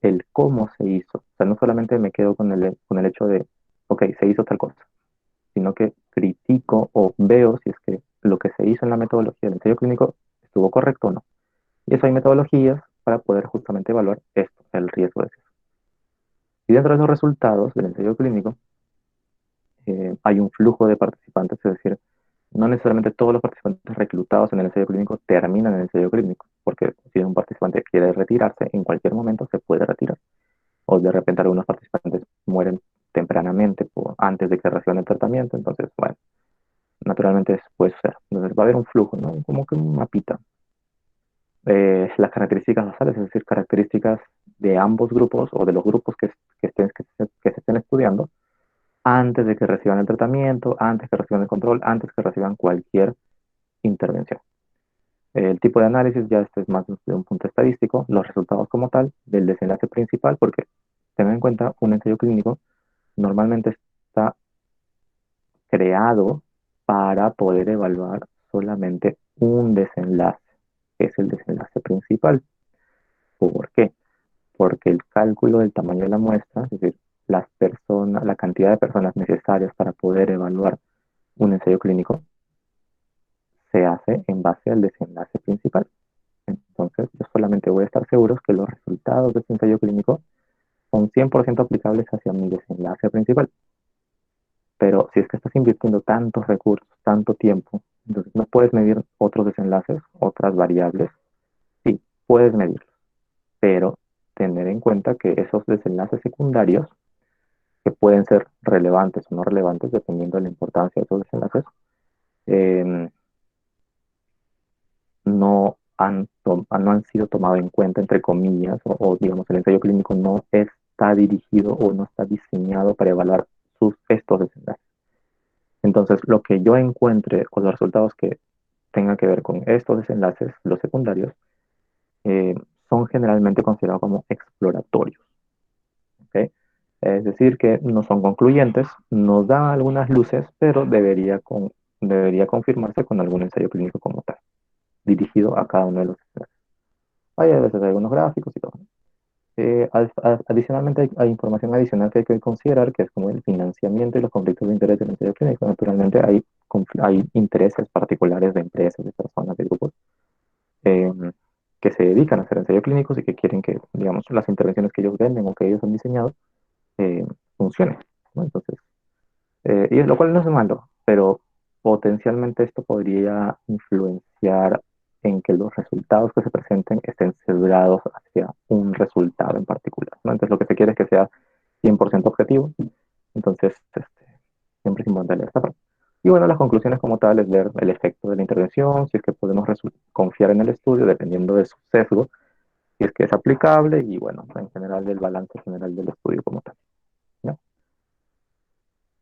el cómo se hizo. O sea, no solamente me quedo con el hecho de, ok, se hizo tal cosa, sino que critico o veo si es que lo que se hizo en la metodología del ensayo clínico estuvo correcto o no. Y eso hay metodologías para poder justamente evaluar esto, el riesgo de sesgo. Y dentro de los resultados del ensayo clínico, hay un flujo de participantes, es decir, no necesariamente todos los participantes reclutados en el ensayo clínico terminan en el ensayo clínico, porque si un participante quiere retirarse, en cualquier momento se puede retirar. O de repente algunos participantes mueren tempranamente antes de que reciban el tratamiento, entonces, bueno, naturalmente eso puede ser. Entonces, Entonces va a haber un flujo, ¿no? Como que un mapita. Las características basales, es decir, características de ambos grupos o de los grupos que se estén estudiando antes de que reciban el tratamiento, antes que reciban el control, antes que reciban cualquier intervención. El tipo de análisis ya este es más de un punto estadístico, los resultados como tal del desenlace principal, porque tengan en cuenta, un ensayo clínico normalmente está creado para poder evaluar solamente un desenlace, que es el desenlace principal. ¿Por qué? Porque el cálculo del tamaño de la muestra, es decir, la cantidad de personas necesarias para poder evaluar un ensayo clínico, se hace en base al desenlace principal. Entonces, yo solamente voy a estar seguro que los resultados de este ensayo clínico son 100% aplicables hacia mi desenlace principal. Pero si es que estás invirtiendo tantos recursos, tanto tiempo, entonces no puedes medir otros desenlaces, otras variables. Sí, puedes medirlos, pero tener en cuenta que esos desenlaces secundarios, que pueden ser relevantes o no relevantes dependiendo de la importancia de esos desenlaces, eh, no han sido tomados en cuenta, entre comillas, digamos, el ensayo clínico no está dirigido o no está diseñado para evaluar estos desenlaces. Entonces, lo que yo encuentre o los resultados que tengan que ver con estos desenlaces, los secundarios, eh, son generalmente considerados como exploratorios. ¿Ok? Es decir, que no son concluyentes, nos dan algunas luces, pero debería confirmarse con algún ensayo clínico como tal, dirigido a cada uno de los desenlaces. Hay a veces algunos gráficos y todo. Adicionalmente, hay información adicional que hay que considerar, que es como el financiamiento y los conflictos de interés del ensayo clínico. Naturalmente, hay intereses particulares de empresas, de personas, de grupos, eh, que se dedican a hacer ensayos clínicos y que quieren que, digamos, las intervenciones que ellos venden o que ellos han diseñado eh, funcionen, ¿no? Entonces, y lo cual no es malo, pero potencialmente esto podría influenciar en que los resultados que se presenten estén sesgados hacia un resultado en particular, ¿no? Entonces lo que se quiere es que sea 100% objetivo, entonces siempre es importante leer esta parte. Y bueno, las conclusiones como tal es ver el efecto de la intervención, si es que podemos confiar en el estudio dependiendo de su sesgo, si es que es aplicable y bueno, en general el balance general del estudio como tal, ¿no?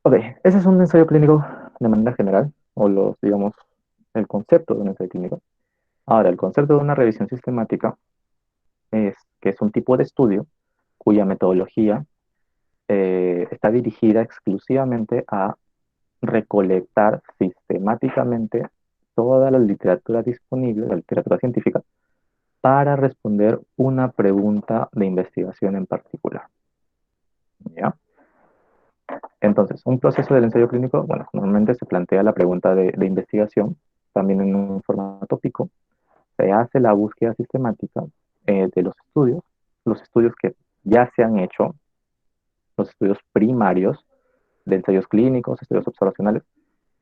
Ok, ese es un ensayo clínico de manera general, o digamos, el concepto de un ensayo clínico. Ahora, el concepto de una revisión sistemática es que es un tipo de estudio cuya metodología está dirigida exclusivamente a recolectar sistemáticamente toda la literatura disponible, la literatura científica, para responder una pregunta de investigación en particular. ¿Ya? Entonces, un proceso del ensayo clínico, bueno, normalmente se plantea la pregunta de investigación, también en un formato pico. Se hace la búsqueda sistemática de los estudios que ya se han hecho, los estudios primarios de ensayos clínicos, estudios observacionales,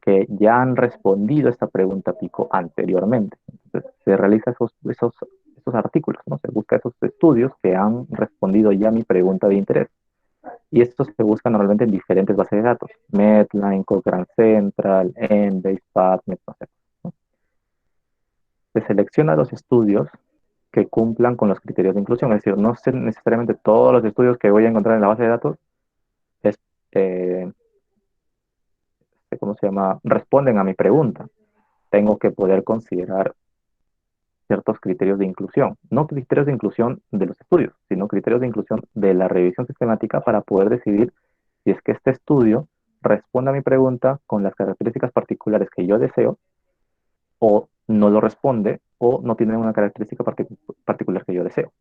que ya han respondido a esta pregunta pico anteriormente. Entonces, se realiza esos artículos, ¿no? Se busca esos estudios que han respondido ya a mi pregunta de interés. Y estos se buscan normalmente en diferentes bases de datos: Medline, Cochrane Central, Embase, PubMed, no sé, ¿no? Se selecciona los estudios que cumplan con los criterios de inclusión, es decir, no necesariamente todos los estudios que voy a encontrar en la base de datos es, eh, ¿cómo se llama? Responden a mi pregunta. Tengo que poder considerar ciertos criterios de inclusión, no criterios de inclusión de los estudios, sino criterios de inclusión de la revisión sistemática para poder decidir si es que este estudio responde a mi pregunta con las características particulares que yo deseo, o no lo responde, o no tiene una característica particular que yo deseo.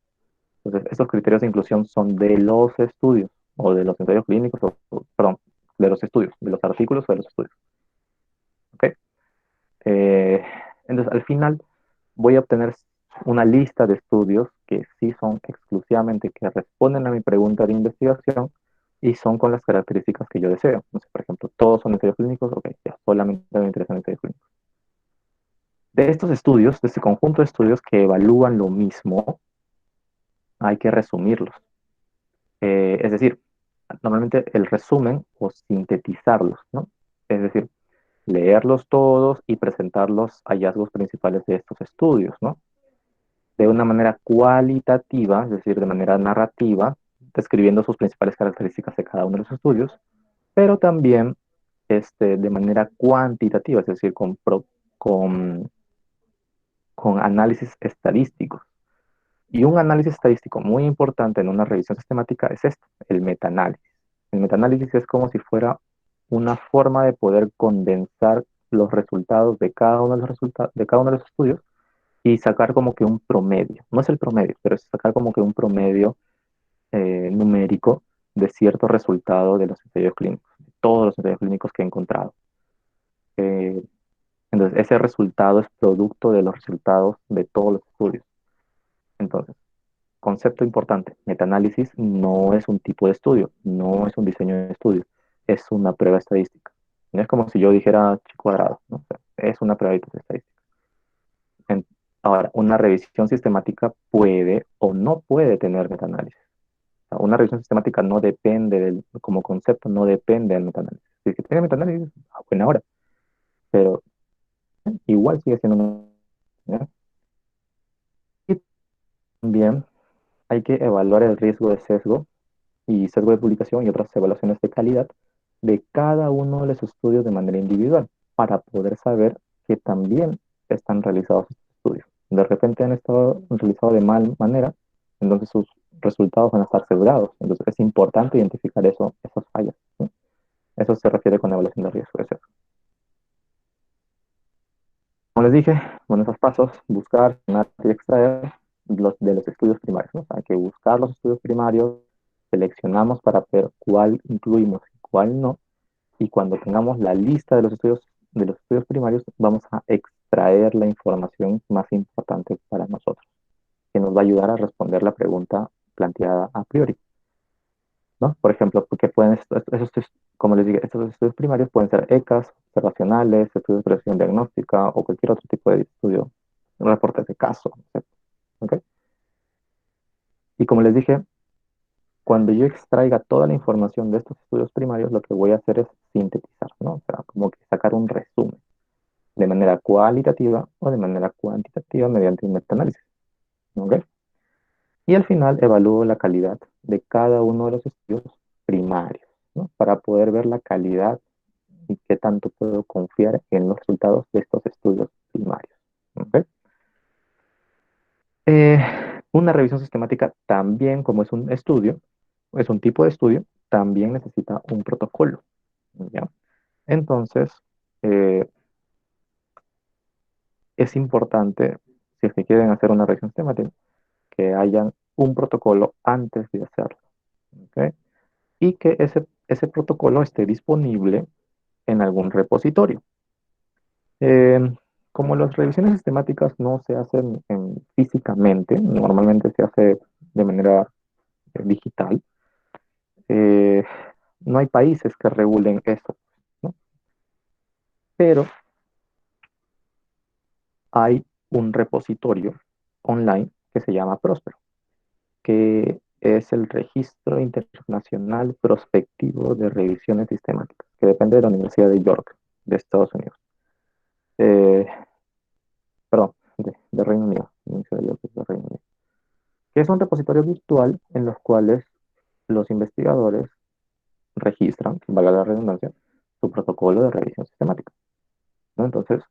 Entonces, estos criterios de inclusión son de los estudios, o de los ensayos clínicos, perdón, de los estudios, de los artículos o de los estudios. ¿Ok? Eh, entonces, al final voy a obtener una lista de estudios que sí son exclusivamente que responden a mi pregunta de investigación y son con las características que yo deseo. No sé, por ejemplo, todos son ensayos clínicos, ok, ya solamente me interesan ensayos clínicos. De estos estudios, de este conjunto de estudios que evalúan lo mismo, hay que resumirlos. Es decir, normalmente el resumen o sintetizarlos, ¿no? Es decir, leerlos todos y presentar los hallazgos principales de estos estudios, ¿no? De una manera cualitativa, es decir, de manera narrativa, describiendo sus principales características de cada uno de los estudios, pero también de manera cuantitativa, es decir, con, con análisis estadísticos. Y un análisis estadístico muy importante en una revisión sistemática es esto, el metaanálisis. El metaanálisis es como si fuera una forma de poder condensar los resultados de cada uno de los de cada uno de los estudios y sacar como que un promedio. No es el promedio, pero es sacar como que un promedio numérico de cierto resultado de los ensayos clínicos, de todos los ensayos clínicos que he encontrado. Eh, entonces, ese resultado es producto de los resultados de todos los estudios. Entonces, concepto importante, metaanálisis no es un tipo de estudio, no es un diseño de estudio, es una prueba estadística. No es como si yo dijera chi cuadrado, ¿no? O sea, es una prueba estadística. En- Ahora, una revisión sistemática puede o no puede tener metaanálisis. O sea, una revisión sistemática no depende como concepto, no depende del metaanálisis. Si es que tiene metaanálisis, a buena hora, pero igual sigue siendo una... ¿ya? Y también hay que evaluar el riesgo de sesgo y sesgo de publicación y otras evaluaciones de calidad de cada uno de los estudios de manera individual para poder saber que también están realizados estos estudios. De repente han estado realizados de mal manera, entonces sus resultados van a estar sesgados. Entonces es importante identificar esas fallas, ¿no? Eso se refiere con evaluación de riesgo de sesgo. Como les dije, bueno, esos pasos, buscar, sanar y extraer de los estudios primarios, ¿no? Hay que buscar los estudios primarios, seleccionamos para ver cuál incluimos y cuál no, y cuando tengamos la lista de los estudios primarios, vamos a extraer la información más importante para nosotros, que nos va a ayudar a responder la pregunta planteada a priori, ¿no? Por ejemplo, porque como les dije, estos estudios primarios pueden ser ECAs, observacionales, estudios de precisión diagnóstica o cualquier otro tipo de estudio, reportes de caso, etc. ¿Ok? Y como les dije, cuando yo extraiga toda la información de estos estudios primarios, lo que voy a hacer es sintetizar, ¿no? O sea, como que sacar un resumen de manera cualitativa o de manera cuantitativa mediante un metaanálisis, ¿ok? Y al final evalúo la calidad de cada uno de los estudios primarios, ¿no? Para poder ver la calidad y qué tanto puedo confiar en los resultados de estos estudios primarios, ¿ok? Eh, una revisión sistemática también, como es un estudio, es un tipo de estudio, también necesita un protocolo, ¿ya? Entonces, eh, es importante, si es que quieren hacer una revisión sistemática, que hayan un protocolo antes de hacerlo, ¿ok? Y que ese protocolo esté disponible en algún repositorio. Eh, como las revisiones sistemáticas no se hacen físicamente, normalmente se hace de manera digital, eh, no hay países que regulen eso, ¿no? Pero hay un repositorio online que se llama Prospero, que es el Registro Internacional Prospectivo de Revisiones Sistemáticas, que depende de la Universidad de York, de Estados Unidos. Eh, Perdón, de Reino Unido, Universidad de York de Reino Unido. Que es un repositorio virtual en los cuales los investigadores registran, valga la redundancia, su protocolo de revisión sistemática, ¿no? Entonces,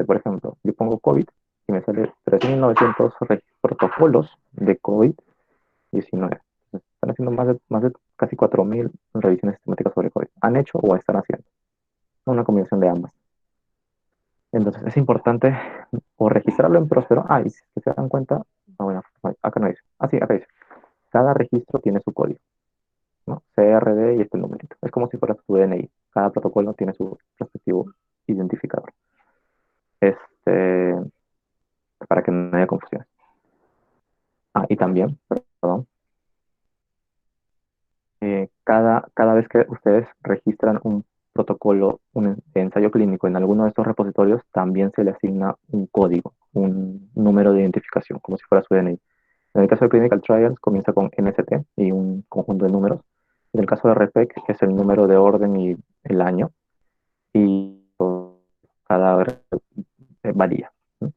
por ejemplo, yo pongo COVID y me sale 3.900 protocolos de COVID-19. Están haciendo más de casi 4.000 revisiones sistemáticas sobre COVID. Han hecho o están haciendo. Una combinación de ambas. Entonces es importante o registrarlo en Próspero. Ah, y si se dan cuenta, bueno, acá no dice. Ah, sí, acá dice. Cada registro tiene su código, ¿no? CRD y este numerito. Es como si fuera su DNI. Cada protocolo tiene su respectivo identificador. Este, para que no haya confusión. Ah, y también, perdón, cada vez que ustedes registran un protocolo, un ensayo clínico en alguno de estos repositorios, también se le asigna un código, un número de identificación, como si fuera su DNI. En el caso de Clinical Trials comienza con MST y un conjunto de números. En el caso de REPEC es el número de orden y el año. Y cada varía, ¿no?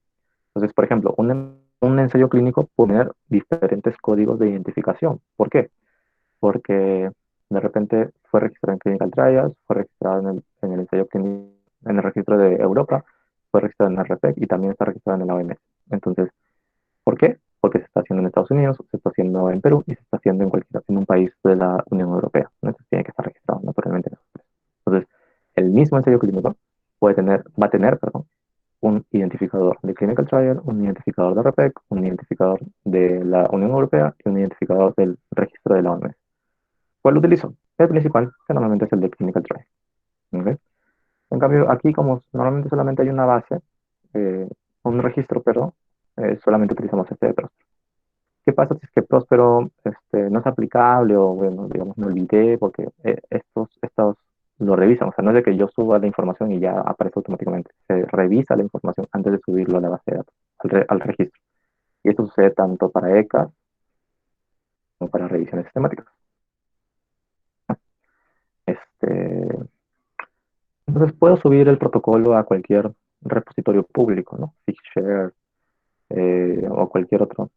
Entonces, por ejemplo, un ensayo clínico puede tener diferentes códigos de identificación. ¿Por qué? Porque de repente fue registrado en Clinical Trials, fue registrado en el ensayo clínico, en el registro de Europa, fue registrado en el RPEC y también está registrado en la OMS. Entonces, ¿por qué? Porque se está haciendo en Estados Unidos, se está haciendo en Perú y se está haciendo en un país de la Unión Europea. Entonces tiene que estar registrado naturalmente. Entonces, el mismo ensayo clínico va a tener, perdón, un identificador de Clinical Trial, un identificador de RPEC, un identificador de la Unión Europea y un identificador del registro de la OMS. ¿Cuál utilizo? El principal, que normalmente es el de Clinical Trial. ¿Ok? En cambio, aquí como normalmente solamente hay una base, eh, un registro, perdón, solamente utilizamos este de Prospero. ¿Qué pasa si es que Prospero no es aplicable o, bueno, digamos, me olvidé porque estos lo revisan? O sea, no es de que yo suba la información y ya aparece automáticamente. Se revisa la información antes de subirlo a la base de datos, al registro. Y esto sucede tanto para ECA como para revisiones sistemáticas. Este, entonces puedo subir el protocolo a cualquier repositorio público, ¿no? Figshare o cualquier otro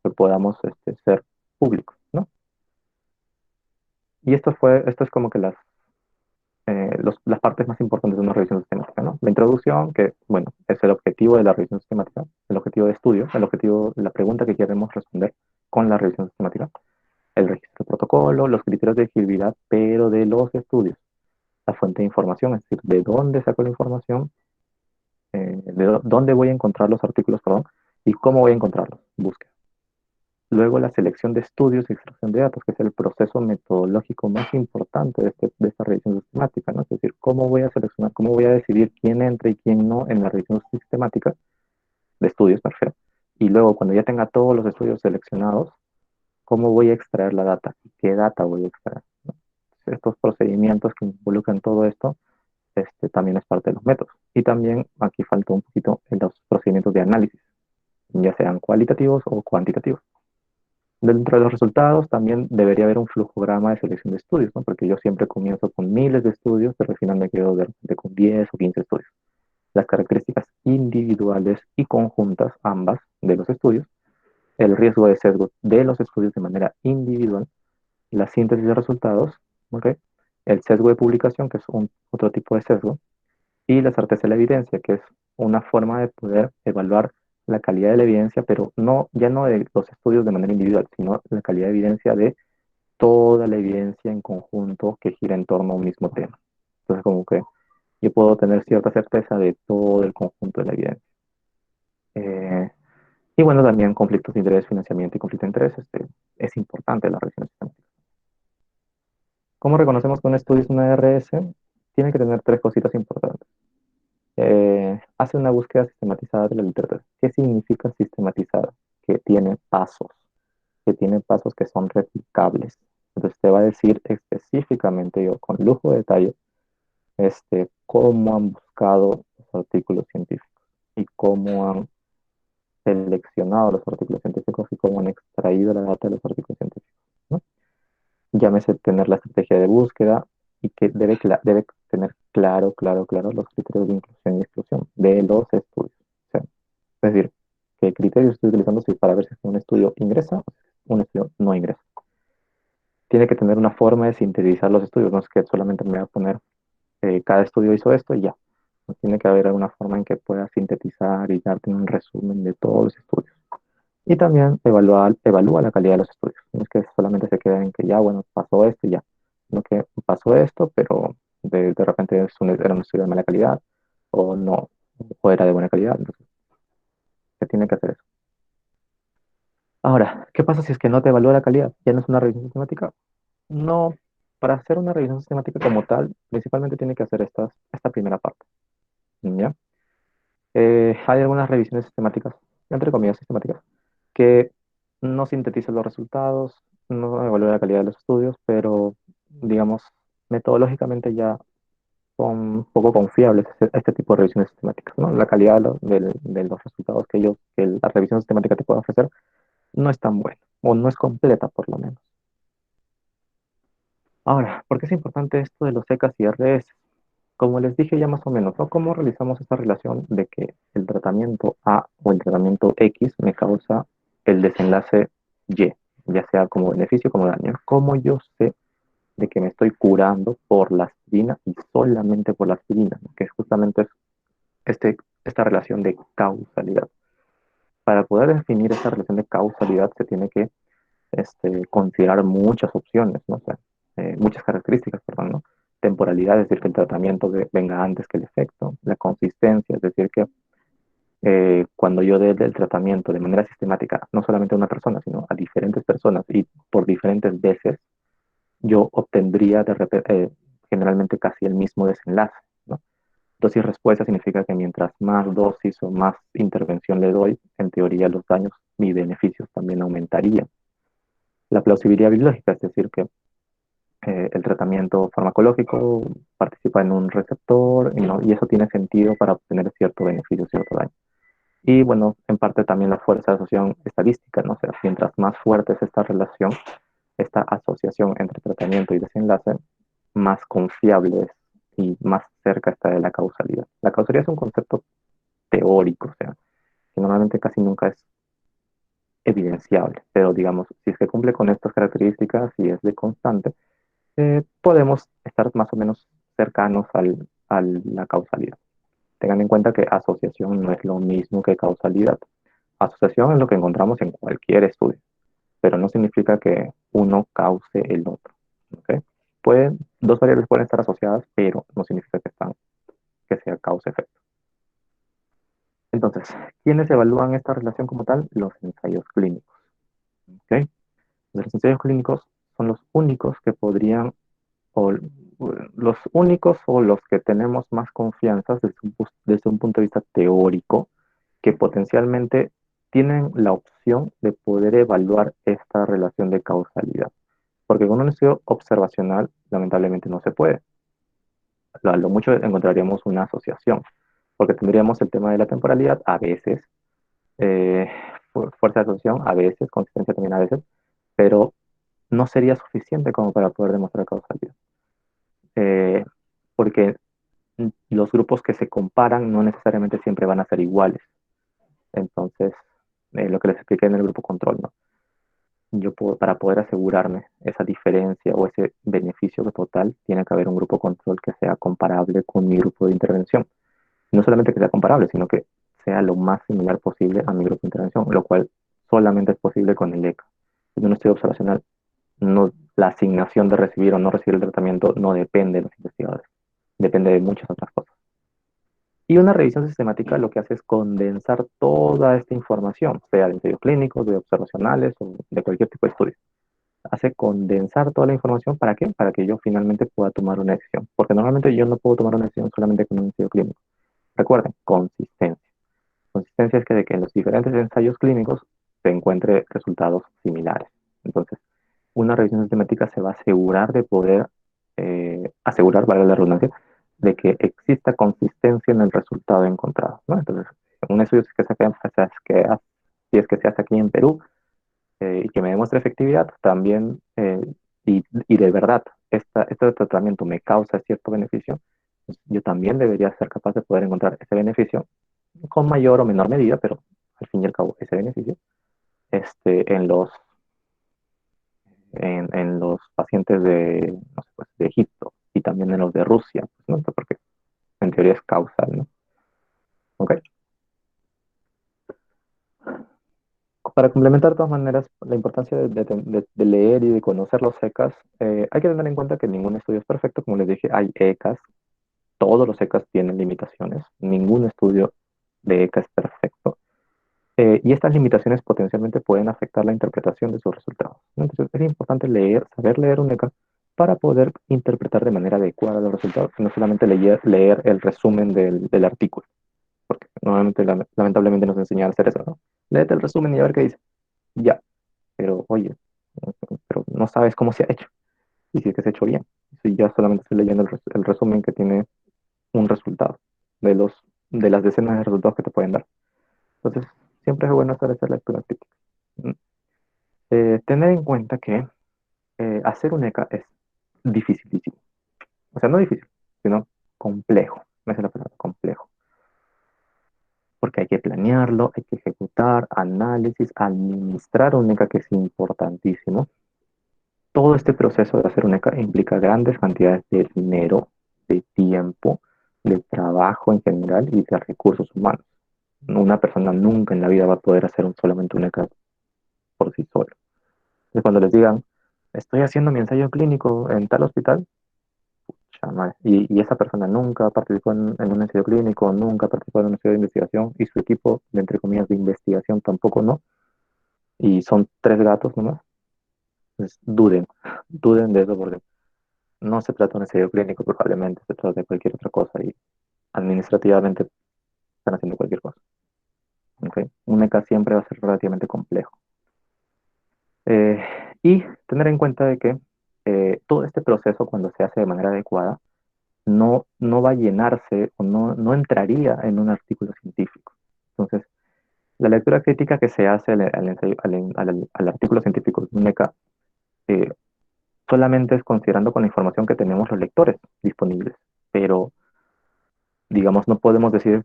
que podamos ser público, ¿no? Y esto es como que las partes más importantes de una revisión sistemática, ¿no? La introducción, que, bueno, es el objetivo de la revisión sistemática, el objetivo de estudio, el objetivo, la pregunta que queremos responder con la revisión sistemática, el registro de protocolo, los criterios de elegibilidad, pero de los estudios, la fuente de información, es decir, de dónde saco la información, dónde voy a encontrar los artículos, perdón, y cómo voy a encontrarlos, búsqueda. Luego la selección de estudios y extracción de datos, que es el proceso metodológico más importante de esta revisión sistemática, ¿no? Es decir, cómo voy a seleccionar, cómo voy a decidir quién entra y quién no en la revisión sistemática de estudios, me refiero. Y luego, cuando ya tenga todos los estudios seleccionados, cómo voy a extraer la data y qué data voy a extraer, ¿no? Estos procedimientos que involucran todo esto, también es parte de los métodos. Y también aquí falta un poquito en los procedimientos de análisis, ya sean cualitativos o cuantitativos. Dentro de los resultados también debería haber un flujograma de selección de estudios, ¿no? Porque yo siempre comienzo con miles de estudios, pero al final me quedo de repente con 10 o 15 estudios. Las características individuales y conjuntas, ambas, de los estudios, el riesgo de sesgo de los estudios de manera individual, la síntesis de resultados, ¿ok? El sesgo de publicación, que es otro tipo de sesgo, y la certeza de la evidencia, que es una forma de poder evaluar la calidad de la evidencia, pero no, ya no de los estudios de manera individual, sino la calidad de evidencia de toda la evidencia en conjunto que gira en torno a un mismo tema. Entonces, como que yo puedo tener cierta certeza de todo el conjunto de la evidencia. Eh, y bueno, también conflictos de interés, financiamiento y conflicto de interés, es importante la revisión sistemática. ¿Cómo reconocemos que un estudio es una RS? Tiene que tener tres cositas importantes. Hace una búsqueda sistematizada de la literatura. ¿Qué significa sistematizada? Que tiene pasos, que tiene pasos que son replicables. Entonces te va a decir específicamente, yo con lujo de detalle, cómo han buscado los artículos científicos y cómo han seleccionado los artículos científicos y cómo han extraído la data de los artículos científicos, ¿no? Llámese tener la estrategia de búsqueda y que debe tener claro los criterios de inclusión y exclusión de los estudios. O sea, es decir, qué criterios estoy utilizando para ver si un estudio ingresa o si un estudio no ingresa. Tiene que tener una forma de sintetizar los estudios, no es que solamente me va a poner cada estudio hizo esto y ya. No tiene que haber alguna forma en que pueda sintetizar y darte un resumen de todos los estudios. Y también evalúa la calidad de los estudios. No es que solamente se quede en que ya, bueno, pasó esto y ya. No que pasó esto, pero de repente era un estudio de mala calidad o no, o era de buena calidad. Entonces, se tiene que hacer eso. Ahora, ¿qué pasa si es que no te evalúa la calidad? ¿Ya no es una revisión sistemática? No, para hacer una revisión sistemática como tal, principalmente tiene que hacer esta primera parte. ¿Ya? Hay algunas revisiones sistemáticas, entre comillas sistemáticas, que no sintetizan los resultados, no evalúan la calidad de los estudios, pero digamos, metodológicamente ya son un poco confiables este tipo de revisiones sistemáticas, ¿no? La calidad de los resultados que la revisión sistemática te puede ofrecer no es tan buena, o no es completa por lo menos. Ahora, ¿por qué es importante esto de los ECAs y RS? como les dije ya más o menos, ¿no? ¿Cómo realizamos esta relación de que el tratamiento A o el tratamiento X me causa el desenlace Y, ya sea como beneficio como daño? ¿Cómo yo sé de que me estoy curando por la aspirina y solamente por la aspirina? Que justamente es esta relación de causalidad. Para poder definir esta relación de causalidad se tiene que considerar muchas opciones, ¿no? O sea, muchas características, perdón, ¿no? Temporalidad, es decir, que el tratamiento venga antes que el efecto. La consistencia, es decir, que cuando yo dé el tratamiento de manera sistemática, no solamente a una persona, sino a diferentes personas y por diferentes veces, yo obtendría generalmente casi el mismo desenlace, ¿no? Dosis-respuesta significa que mientras más dosis o más intervención le doy, en teoría los daños y beneficios también aumentarían. La plausibilidad biológica, es decir, que el tratamiento farmacológico participa en un receptor y eso tiene sentido para obtener cierto beneficio, cierto daño. Y bueno, en parte también la fuerza de asociación estadística, ¿no? O sea, mientras más fuerte es esta relación, esta asociación entre tratamiento y desenlace, más confiable es y más cerca está de la causalidad. La causalidad es un concepto teórico, o sea, que normalmente casi nunca es evidenciable, pero digamos, si es que cumple con estas características y es de constante, podemos estar más o menos cercanos a la causalidad. Tengan en cuenta que asociación no es lo mismo que causalidad. Asociación es lo que encontramos en cualquier estudio, pero no significa que uno cause el otro. ¿Ok? Dos variables pueden estar asociadas, pero no significa que sea causa-efecto. Entonces, ¿quiénes evalúan esta relación como tal? Los ensayos clínicos. ¿Ok? Los ensayos clínicos son los únicos que podrían o los únicos o los que tenemos más confianza desde un punto de vista teórico que potencialmente tienen la opción de poder evaluar esta relación de causalidad. Porque con un estudio observacional, lamentablemente no se puede. A lo mucho encontraríamos una asociación, porque tendríamos el tema de la temporalidad a veces, eh, fuerza de asociación a veces, consistencia también a veces, pero no sería suficiente como para poder demostrar causalidad. Eh, porque los grupos que se comparan no necesariamente siempre van a ser iguales. Entonces, lo que les expliqué en el grupo control, ¿no? Para poder asegurarme esa diferencia o ese beneficio total, tiene que haber un grupo control que sea comparable con mi grupo de intervención. No solamente que sea comparable, sino que sea lo más similar posible a mi grupo de intervención, lo cual solamente es posible con el ECA. En un estudio observacional, la asignación de recibir o no recibir el tratamiento no depende de los investigadores, depende de muchas otras cosas. Y una revisión sistemática lo que hace es condensar toda esta información, sea de ensayos clínicos, de observacionales o de cualquier tipo de estudio. Hace condensar toda la información, ¿para qué? Para que yo finalmente pueda tomar una decisión. Porque normalmente yo no puedo tomar una decisión solamente con un ensayo clínico. Recuerden, consistencia. Consistencia es que de que en los diferentes ensayos clínicos se encuentre resultados similares. Entonces, una revisión sistemática se va a asegurar de poder, asegurar, valga la redundancia, de que exista consistencia en el resultado encontrado, ¿no? Entonces, un estudio si es que se hace aquí en Perú y que me demuestre efectividad, también, y de verdad, este tratamiento me causa cierto beneficio, pues yo también debería ser capaz de poder encontrar ese beneficio con mayor o menor medida, pero al fin y al cabo ese beneficio, en en los pacientes de, no sé, pues, de Egipto y también en los de Rusia, pues, ¿no? Porque en teoría es causal, ¿no? ¿Ok? Para complementar de todas maneras la importancia de leer y de conocer los ECAs, hay que tener en cuenta que ningún estudio es perfecto, como les dije, hay ECAs, todos los ECAs tienen limitaciones, ningún estudio de ECA es perfecto. Y estas limitaciones potencialmente pueden afectar la interpretación de sus resultados, ¿no? Entonces es importante saber leer un ECA para poder interpretar de manera adecuada los resultados, no solamente leer el resumen del artículo, porque normalmente lamentablemente nos enseñan a hacer eso, ¿no? Léete el resumen y a ver qué dice. Ya, pero oye, pero no sabes cómo se ha hecho y si es que se ha hecho bien. Si ya solamente estoy leyendo el resumen que tiene un resultado de de las decenas de resultados que te pueden dar. Entonces, siempre es bueno hacer esa lectura crítica. ¿Mm? Tener en cuenta que hacer un ECA es dificilísimo. O sea, no difícil, sino complejo. Esa es la palabra, complejo. Porque hay que planearlo, hay que ejecutar, análisis, administrar un ECA, que es importantísimo. Todo este proceso de hacer un ECA implica grandes cantidades de dinero, de tiempo, de trabajo en general y de recursos humanos. Una persona nunca en la vida va a poder hacer solamente un ECA por sí solo. Entonces, cuando les digan, estoy haciendo mi ensayo clínico en tal hospital, chama, y esa persona nunca participó en un ensayo clínico, nunca participó en un ensayo de investigación, y su equipo, de entre comillas, de investigación tampoco no, y son tres gatos nomás, pues duden de eso, porque no se trata de un ensayo clínico, probablemente se trata de cualquier otra cosa, y administrativamente están haciendo cualquier cosa. ¿Ok? Un ECA siempre va a ser relativamente complejo. Eh, y tener en cuenta de que todo este proceso, cuando se hace de manera adecuada, no va a llenarse o no entraría en un artículo científico. Entonces, la lectura crítica que se hace al artículo científico de un ECA eh, solamente es considerando con la información que tenemos los lectores disponibles, pero digamos, no podemos decir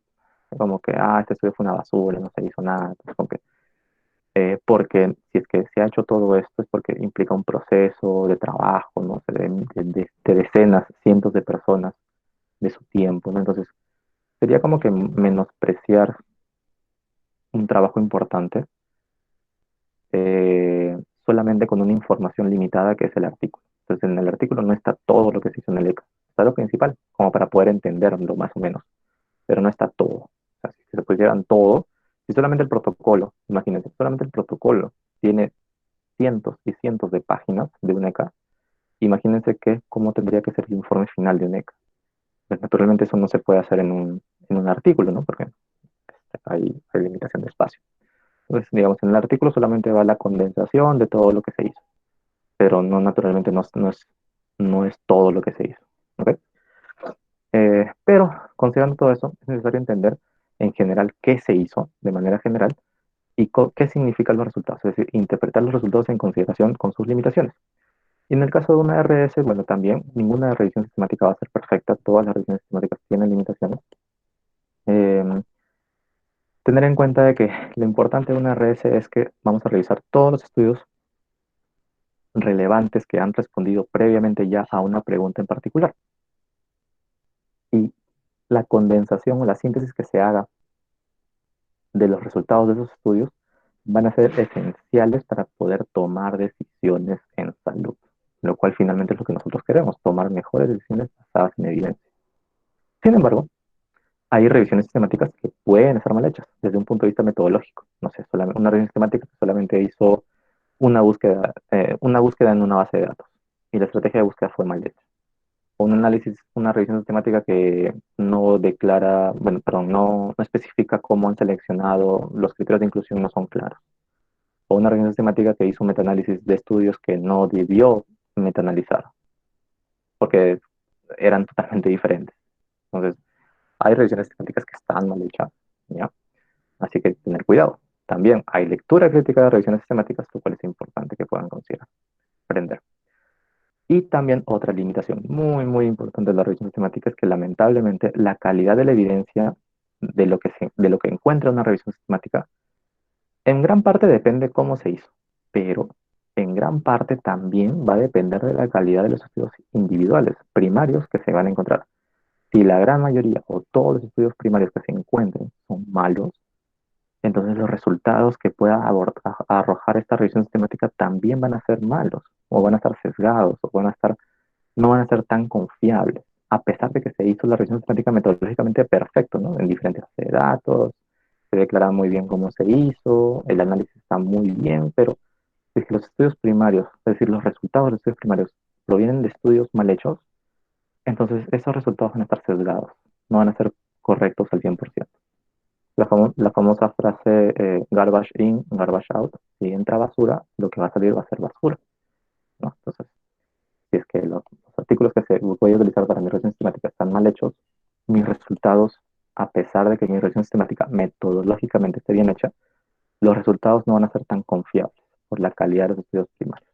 como que, este estudio fue una basura, no se hizo nada, pues, como que, porque si es que se ha hecho todo esto es porque implica un proceso de trabajo, ¿no? De decenas, cientos de personas, de su tiempo, ¿no? Entonces, sería como que menospreciar un trabajo importante solamente con una información limitada que es el artículo. Entonces, en el artículo no está todo lo que se hizo en el ECA, está lo principal, como para poder entenderlo más o menos, pero no está todo. O sea, si se pusieran todo, si solamente el protocolo, imagínense, solamente el protocolo tiene cientos y cientos de páginas de un ECA, imagínense cómo tendría que ser el informe final de un ECA. Pues naturalmente eso no se puede hacer en un artículo, ¿no? Porque hay limitación de espacio. Entonces, digamos, en el artículo solamente va la condensación de todo lo que se hizo, pero no, naturalmente no es todo lo que se hizo. ¿Ok? Pero considerando todo eso, es necesario entender en general qué se hizo de manera general y qué significan los resultados, es decir, interpretar los resultados en consideración con sus limitaciones. Y en el caso de una RS, bueno, también ninguna revisión sistemática va a ser perfecta, todas las revisiones sistemáticas tienen limitaciones. Eh, Tener en cuenta de que lo importante de una RS es que vamos a revisar todos los estudios relevantes que han respondido previamente ya a una pregunta en particular. Y la condensación o la síntesis que se haga de los resultados de esos estudios van a ser esenciales para poder tomar decisiones en salud, lo cual finalmente es lo que nosotros queremos, tomar mejores decisiones basadas en evidencia. Sin embargo, hay revisiones sistemáticas que pueden estar mal hechas desde un punto de vista metodológico. No sé, una revisión sistemática que solamente hizo una búsqueda en una base de datos y la estrategia de búsqueda fue mal hecha. O un análisis, una revisión sistemática que no declara, bueno, perdón, no especifica cómo han seleccionado, los criterios de inclusión no son claros. O una revisión sistemática que hizo un metaanálisis de estudios que no debió metaanalizar, porque eran totalmente diferentes. Entonces, hay revisiones sistemáticas que están mal hechas, ¿ya? Así que tener cuidado. También hay lectura crítica de revisiones sistemáticas, lo cual es importante que puedan considerar, aprender. Y también otra limitación muy, muy importante de la revisión sistemática es que lamentablemente la calidad de la evidencia de lo que encuentra una revisión sistemática en gran parte depende cómo se hizo, pero en gran parte también va a depender de la calidad de los estudios individuales, primarios que se van a encontrar. Si la gran mayoría o todos los estudios primarios que se encuentren son malos, entonces los resultados que pueda arrojar esta revisión sistemática también van a ser malos, o van a estar sesgados, o no van a ser tan confiables, a pesar de que se hizo la revisión sistemática metodológicamente perfecto, ¿no? En diferentes bases de datos, se declara muy bien cómo se hizo, el análisis está muy bien, pero si es que los estudios primarios, es decir, los resultados de los estudios primarios provienen de estudios mal hechos, entonces esos resultados van a estar sesgados, no van a ser correctos al 100%. La famosa frase garbage in, garbage out, si entra basura, lo que va a salir va a ser basura, ¿no? Entonces, si es que los artículos que voy a utilizar para mi revisión sistemática están mal hechos, mis resultados, a pesar de que mi revisión sistemática metodológicamente esté bien hecha, los resultados no van a ser tan confiables por la calidad de los estudios primarios.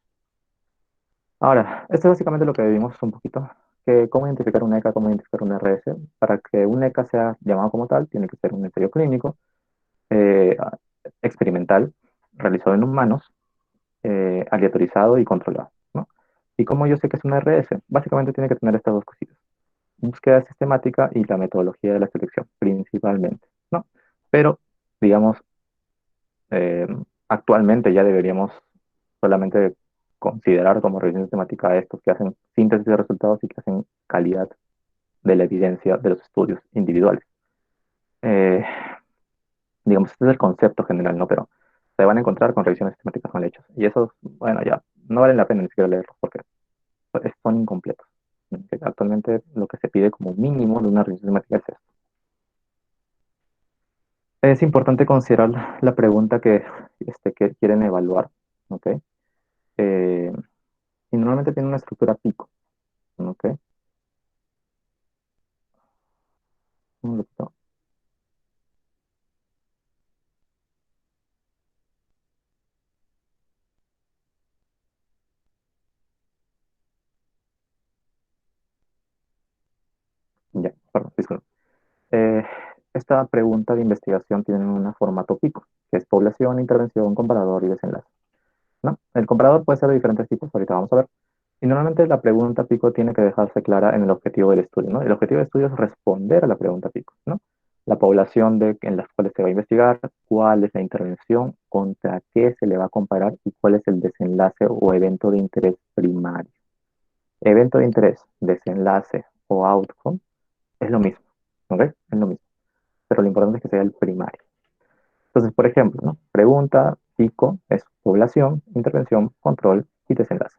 Ahora, esto es básicamente lo que vimos un poquito cómo identificar un ECA, cómo identificar un RS. Para que un ECA sea llamado como tal, tiene que ser un ensayo clínico eh, experimental realizado en humanos, aleatorizado y controlado, ¿no? ¿Y cómo yo sé que es un RS? Básicamente tiene que tener estas dos cositas: búsqueda sistemática y la metodología de la selección, principalmente, ¿no? Pero, digamos, eh, actualmente ya deberíamos solamente considerar como revisión sistemática a estos que hacen síntesis de resultados y que hacen calidad de la evidencia de los estudios individuales. Eh, digamos, este es el concepto general, ¿no? Pero se van a encontrar con revisiones sistemáticas mal hechas. Y esos, bueno, ya no valen la pena ni siquiera leerlos porque son incompletos. Actualmente lo que se pide como mínimo de una revisión sistemática es esto. Es importante considerar la pregunta que quieren evaluar, ¿ok? Eh, y normalmente tiene una estructura pico, ¿ok? Un minutito. Ya, perdón, disculpa. Eh, esta pregunta de investigación tiene un formato pico, que es población, intervención, comparador y desenlace, ¿no? El comparador puede ser de diferentes tipos, ahorita vamos a ver. Y normalmente la pregunta pico tiene que dejarse clara en el objetivo del estudio, ¿no? El objetivo del estudio es responder a la pregunta pico, ¿no? La población en las cuales se va a investigar, cuál es la intervención, contra qué se le va a comparar y cuál es el desenlace o evento de interés primario. Evento de interés, desenlace o outcome es lo mismo, ¿ok? Es lo mismo, pero lo importante es que sea el primario. Entonces, por ejemplo, ¿no? Pregunta pico es población, intervención, control y desenlace,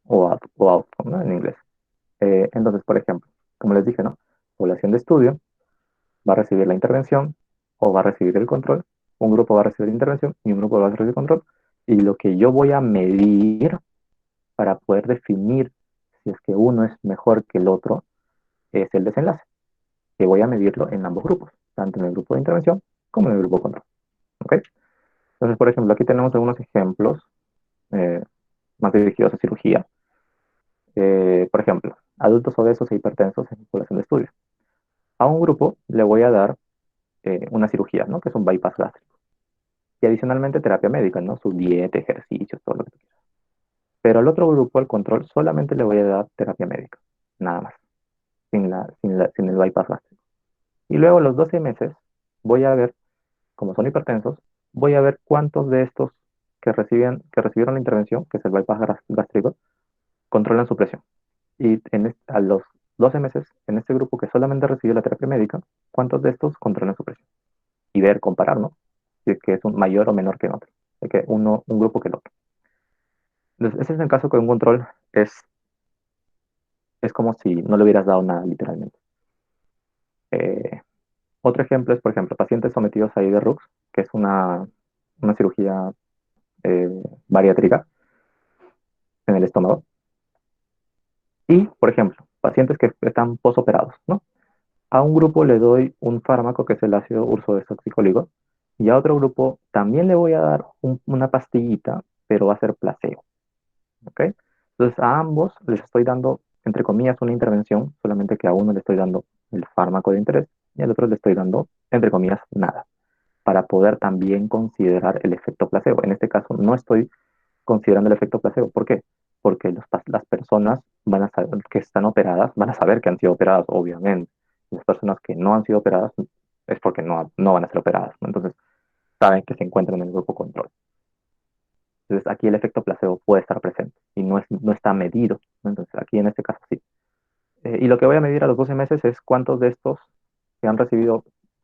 o outcome, ¿no? En inglés. Entonces, por ejemplo, como les dije, ¿no? Población de estudio va a recibir la intervención o va a recibir el control. Un grupo va a recibir intervención y un grupo va a recibir control. Y lo que yo voy a medir para poder definir si es que uno es mejor que el otro es el desenlace, que voy a medirlo en ambos grupos, tanto en el grupo de intervención como en el grupo de control. ¿Ok? Entonces, por ejemplo, aquí tenemos algunos ejemplos eh, más dirigidos a cirugía. Por ejemplo, adultos obesos e hipertensos en población de estudio. A un grupo le voy a dar una cirugía, ¿no? Que es un bypass gástrico. Y adicionalmente terapia médica, ¿no? Su dieta, ejercicios, todo lo que tú quieras. Pero al otro grupo, al control, solamente le voy a dar terapia médica, nada más, sin el bypass gástrico. Y luego a los 12 meses voy a ver, como son hipertensos, voy a ver cuántos de estos que recibieron la intervención, que es el bypass gástrico, controlan su presión. Y a los 12 meses, en este grupo que solamente recibió la terapia médica, cuántos de estos controlan su presión. Y ver, comparar, ¿no? Si es que es un mayor o menor que otro, de que un grupo que el otro. Entonces, ese es el caso que un control es como si no le hubieras dado nada, literalmente. Eh, otro ejemplo es, por ejemplo, pacientes sometidos a IDRUX, que es una cirugía eh, bariátrica en el estómago. Y, por ejemplo, pacientes que están posoperados, ¿no? A un grupo le doy un fármaco que es el ácido ursodesoxicólico y a otro grupo también le voy a dar una pastillita, pero va a ser placebo. ¿Ok? Entonces a ambos les estoy dando, entre comillas, una intervención, solamente que a uno le estoy dando el fármaco de interés y al otro le estoy dando, entre comillas, nada, para poder también considerar el efecto placebo. En este caso no estoy considerando el efecto placebo. ¿Por qué? Porque las personas van a saber que están operadas, van a saber que han sido operadas, obviamente. Las personas que no han sido operadas es porque no van a ser operadas, ¿no? Entonces saben que se encuentran en el grupo control. Entonces aquí el efecto placebo puede estar presente y no está medido, ¿no? Entonces aquí en este caso sí. Y lo que voy a medir a los 12 meses es cuántos de estos que han recibido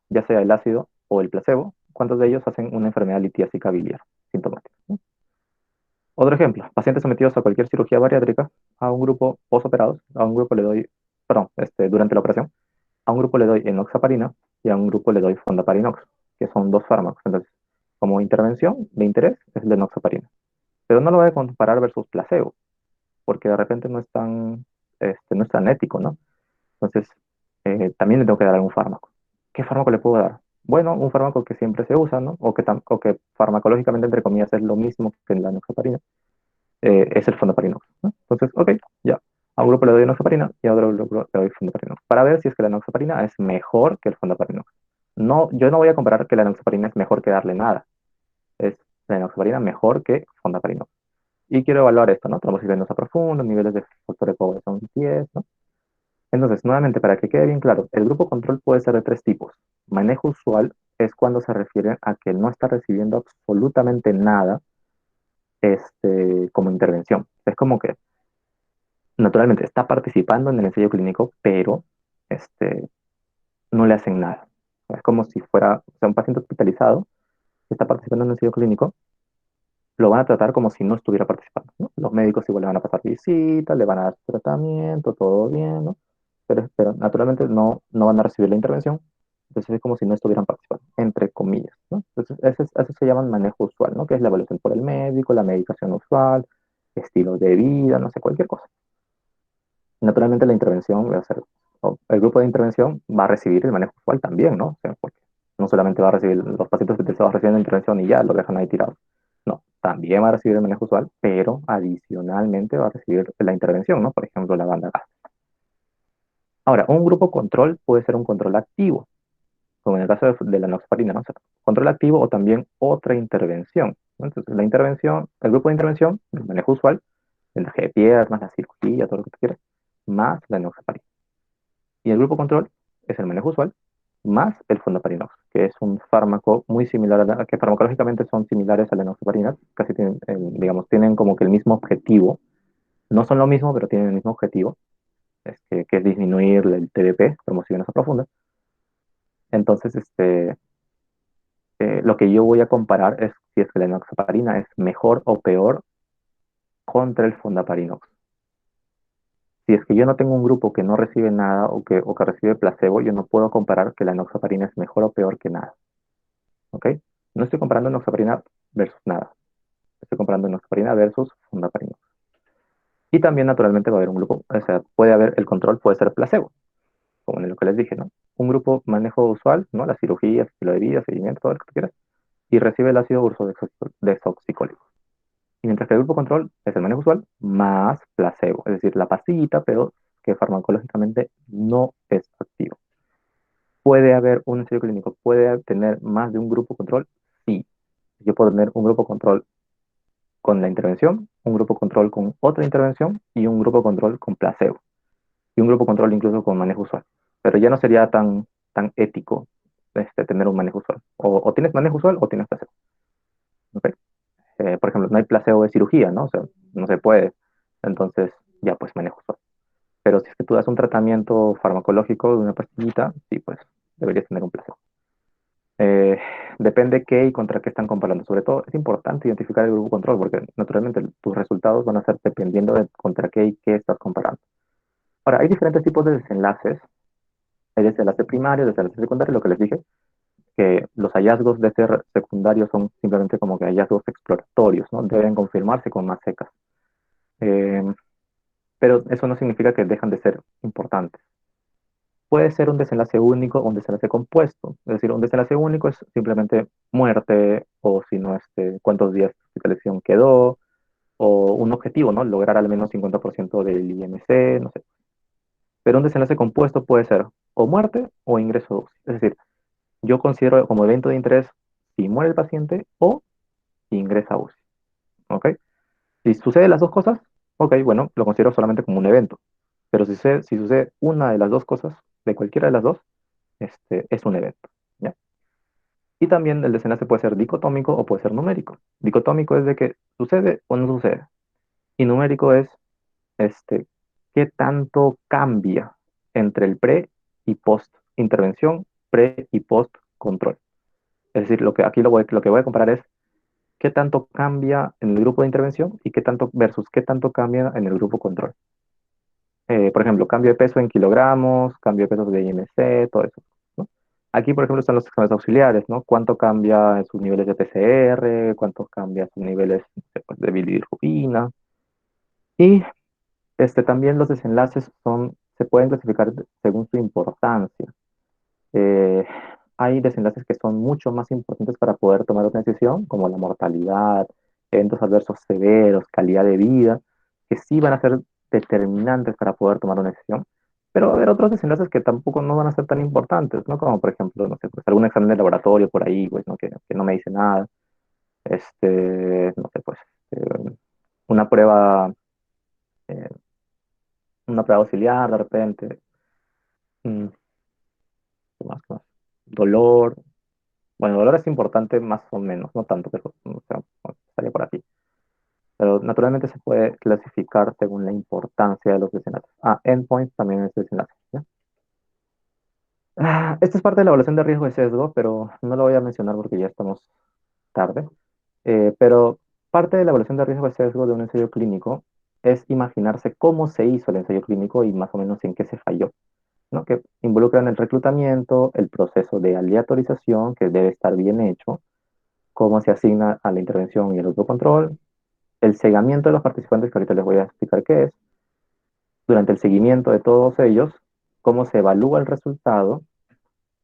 ya sea el ácido o el placebo, cuántos de ellos hacen una enfermedad litiásica biliar sintomática, ¿no? Otro ejemplo, pacientes sometidos a cualquier cirugía bariátrica, a un grupo posoperados, a un grupo le doy, perdón, durante la operación, a un grupo le doy enoxaparina y a un grupo le doy fondaparinux, que son dos fármacos. Entonces, como intervención de interés es el de enoxaparina. Pero no lo voy a comparar versus placebo, porque de repente no es tan ético, ¿no? Entonces, también le tengo que dar algún fármaco. ¿Qué fármaco le puedo dar? Bueno, un fármaco que siempre se usa, ¿no? O que farmacológicamente, entre comillas, es lo mismo que la enoxaparina, es el fondaparinux, ¿no? Entonces, ok, ya. A un grupo le doy enoxaparina y a otro grupo le doy fondaparinux, para ver si es que la enoxaparina es mejor que el fondaparinux. No, yo no voy a comparar que la enoxaparina es mejor que darle nada. Es la enoxaparina mejor que fondaparinux. Y quiero evaluar esto, ¿no? Trombocitos venosa profunda, niveles de factor de coagulación 10, ¿no? Entonces, nuevamente, para que quede bien claro, el grupo control puede ser de tres tipos. Manejo usual es cuando se refiere a que no está recibiendo absolutamente nada como intervención. Es como que, naturalmente, está participando en el ensayo clínico, pero no le hacen nada. Es como si fuera, o sea, un paciente hospitalizado que está participando en un ensayo clínico, lo van a tratar como si no estuviera participando, ¿no? Los médicos igual le van a pasar visita, le van a dar tratamiento, todo bien, ¿no? Pero naturalmente no van a recibir la intervención, entonces es como si no estuvieran participando, entre comillas, ¿no? Entonces, eso se llama manejo usual, ¿no? Que es la evaluación por el médico, la medicación usual, estilo de vida, no sé, cualquier cosa. Naturalmente la intervención va a ser, o el grupo de intervención va a recibir el manejo usual también, ¿no? O sea, porque no solamente va a recibir, los pacientes hospitalizados reciben la intervención y ya lo dejan ahí tirado. No, también va a recibir el manejo usual, pero adicionalmente va a recibir la intervención, ¿no? Por ejemplo, la banda gástrica. Ahora, un grupo control puede ser un control activo, como en el caso de la enoxaparina, ¿no? O sea, control activo o también otra intervención, ¿no? Entonces, la intervención, el grupo de intervención, el manejo usual, el eje de piernas, la cirugía, todo lo que tú quieras, más la enoxaparina. Y el grupo control es el manejo usual más el fondaparinux, que es un fármaco muy similar que farmacológicamente son similares a la enoxaparina, casi tienen, digamos, tienen como que el mismo objetivo. No son lo mismo, pero tienen el mismo objetivo, que es disminuir el TDP, trombosis profunda. Entonces, lo que yo voy a comparar es si es que la enoxaparina es mejor o peor contra el fondaparinux. Si es que yo no tengo un grupo que no recibe nada o que recibe placebo, yo no puedo comparar que la enoxaparina es mejor o peor que nada. ¿Ok? No estoy comparando enoxaparina versus nada. Estoy comparando enoxaparina versus fundaparina. Y también, naturalmente, va a haber un grupo, o sea, puede haber, el control puede ser placebo, como en lo que les dije, ¿no? Un grupo manejo usual, ¿no? Las cirugías, estilo de vida, seguimiento, todo lo que tú quieras, y recibe el ácido ursodesoxicólico. Y mientras que el grupo control es el manejo usual más placebo, es decir, la pastillita, pero que farmacológicamente no es activo. ¿Puede haber un ensayo clínico? ¿Puede tener más de un grupo control? Sí. Yo puedo tener un grupo control con la intervención, un grupo control con otra intervención y un grupo control con placebo. Y un grupo control incluso con manejo usual. Pero ya no sería tan ético tener un manejo usual. O tienes manejo usual o tienes placebo. ¿Ok? Por ejemplo, no hay placebo de cirugía, ¿no? O sea, no se puede. Entonces, ya pues manejo usual. Pero si es que tú das un tratamiento farmacológico de una pastillita, sí, pues deberías tener un placebo. Eh, Depende qué y contra qué están comparando. Sobre todo, es importante identificar el grupo control, porque naturalmente tus resultados van a ser dependiendo de contra qué y qué estás comparando. Ahora, hay diferentes tipos de desenlaces. Hay desenlace primario, desenlace secundario, lo que les dije, que los hallazgos de ser secundarios son simplemente como que hallazgos exploratorios, ¿no? Deben confirmarse con más secas. Eh, pero eso no significa que dejan de ser importantes. Puede ser un desenlace único o un desenlace compuesto. Es decir, un desenlace único es simplemente muerte o si no, cuántos días de hospitalización quedó o un objetivo, ¿no? Lograr al menos 50% del IMC, no sé. Pero un desenlace compuesto puede ser o muerte o ingreso a UCI. Es decir, yo considero como evento de interés si muere el paciente o si ingresa a UCI. ¿Ok? Si sucede las dos cosas, ok, bueno, lo considero solamente como un evento. Pero si sucede una de las dos cosas, de cualquiera de las dos, es un evento. ¿Ya? Y también el desenlace puede ser dicotómico o puede ser numérico. Dicotómico es de que sucede o no sucede. Y numérico es este, qué tanto cambia entre el pre y post intervención, pre y post control. Es decir, lo que voy a comparar es qué tanto cambia en el grupo de intervención y qué tanto versus qué tanto cambia en el grupo control. Por ejemplo, cambio de peso en kilogramos, cambio de peso de IMC, todo eso, ¿no? Aquí, por ejemplo, están los exámenes auxiliares, ¿no? Cuánto cambia en sus niveles de PCR, cuánto cambia sus niveles de bilirrubina. Y también los desenlaces se pueden clasificar según su importancia. Eh, Hay desenlaces que son mucho más importantes para poder tomar una decisión, como la mortalidad, eventos adversos severos, calidad de vida, que sí van a ser determinantes para poder tomar una decisión, pero va a haber otros desenlaces que tampoco no van a ser tan importantes, ¿no? Como por ejemplo, no sé, pues algún examen de laboratorio por ahí, pues, ¿no? Que no me dice nada, no sé, pues, una prueba, eh, una prueba auxiliar de repente, mm, ¿qué más, qué más? Dolor, bueno, dolor es importante más o menos, no tanto, pero o sea, bueno, estaría por aquí. Pero naturalmente se puede clasificar según la importancia de los desenlaces. Ah, endpoint también es desenlace, ¿ya? Esta es parte de la evaluación de riesgo de sesgo, pero no lo voy a mencionar porque ya estamos tarde. Pero parte de la evaluación de riesgo de sesgo de un ensayo clínico es imaginarse cómo se hizo el ensayo clínico y más o menos en qué se falló, ¿no? Que involucran el reclutamiento, el proceso de aleatorización, que debe estar bien hecho, cómo se asigna a la intervención y el autocontrol, el cegamiento de los participantes, que ahorita les voy a explicar qué es, durante el seguimiento de todos ellos, cómo se evalúa el resultado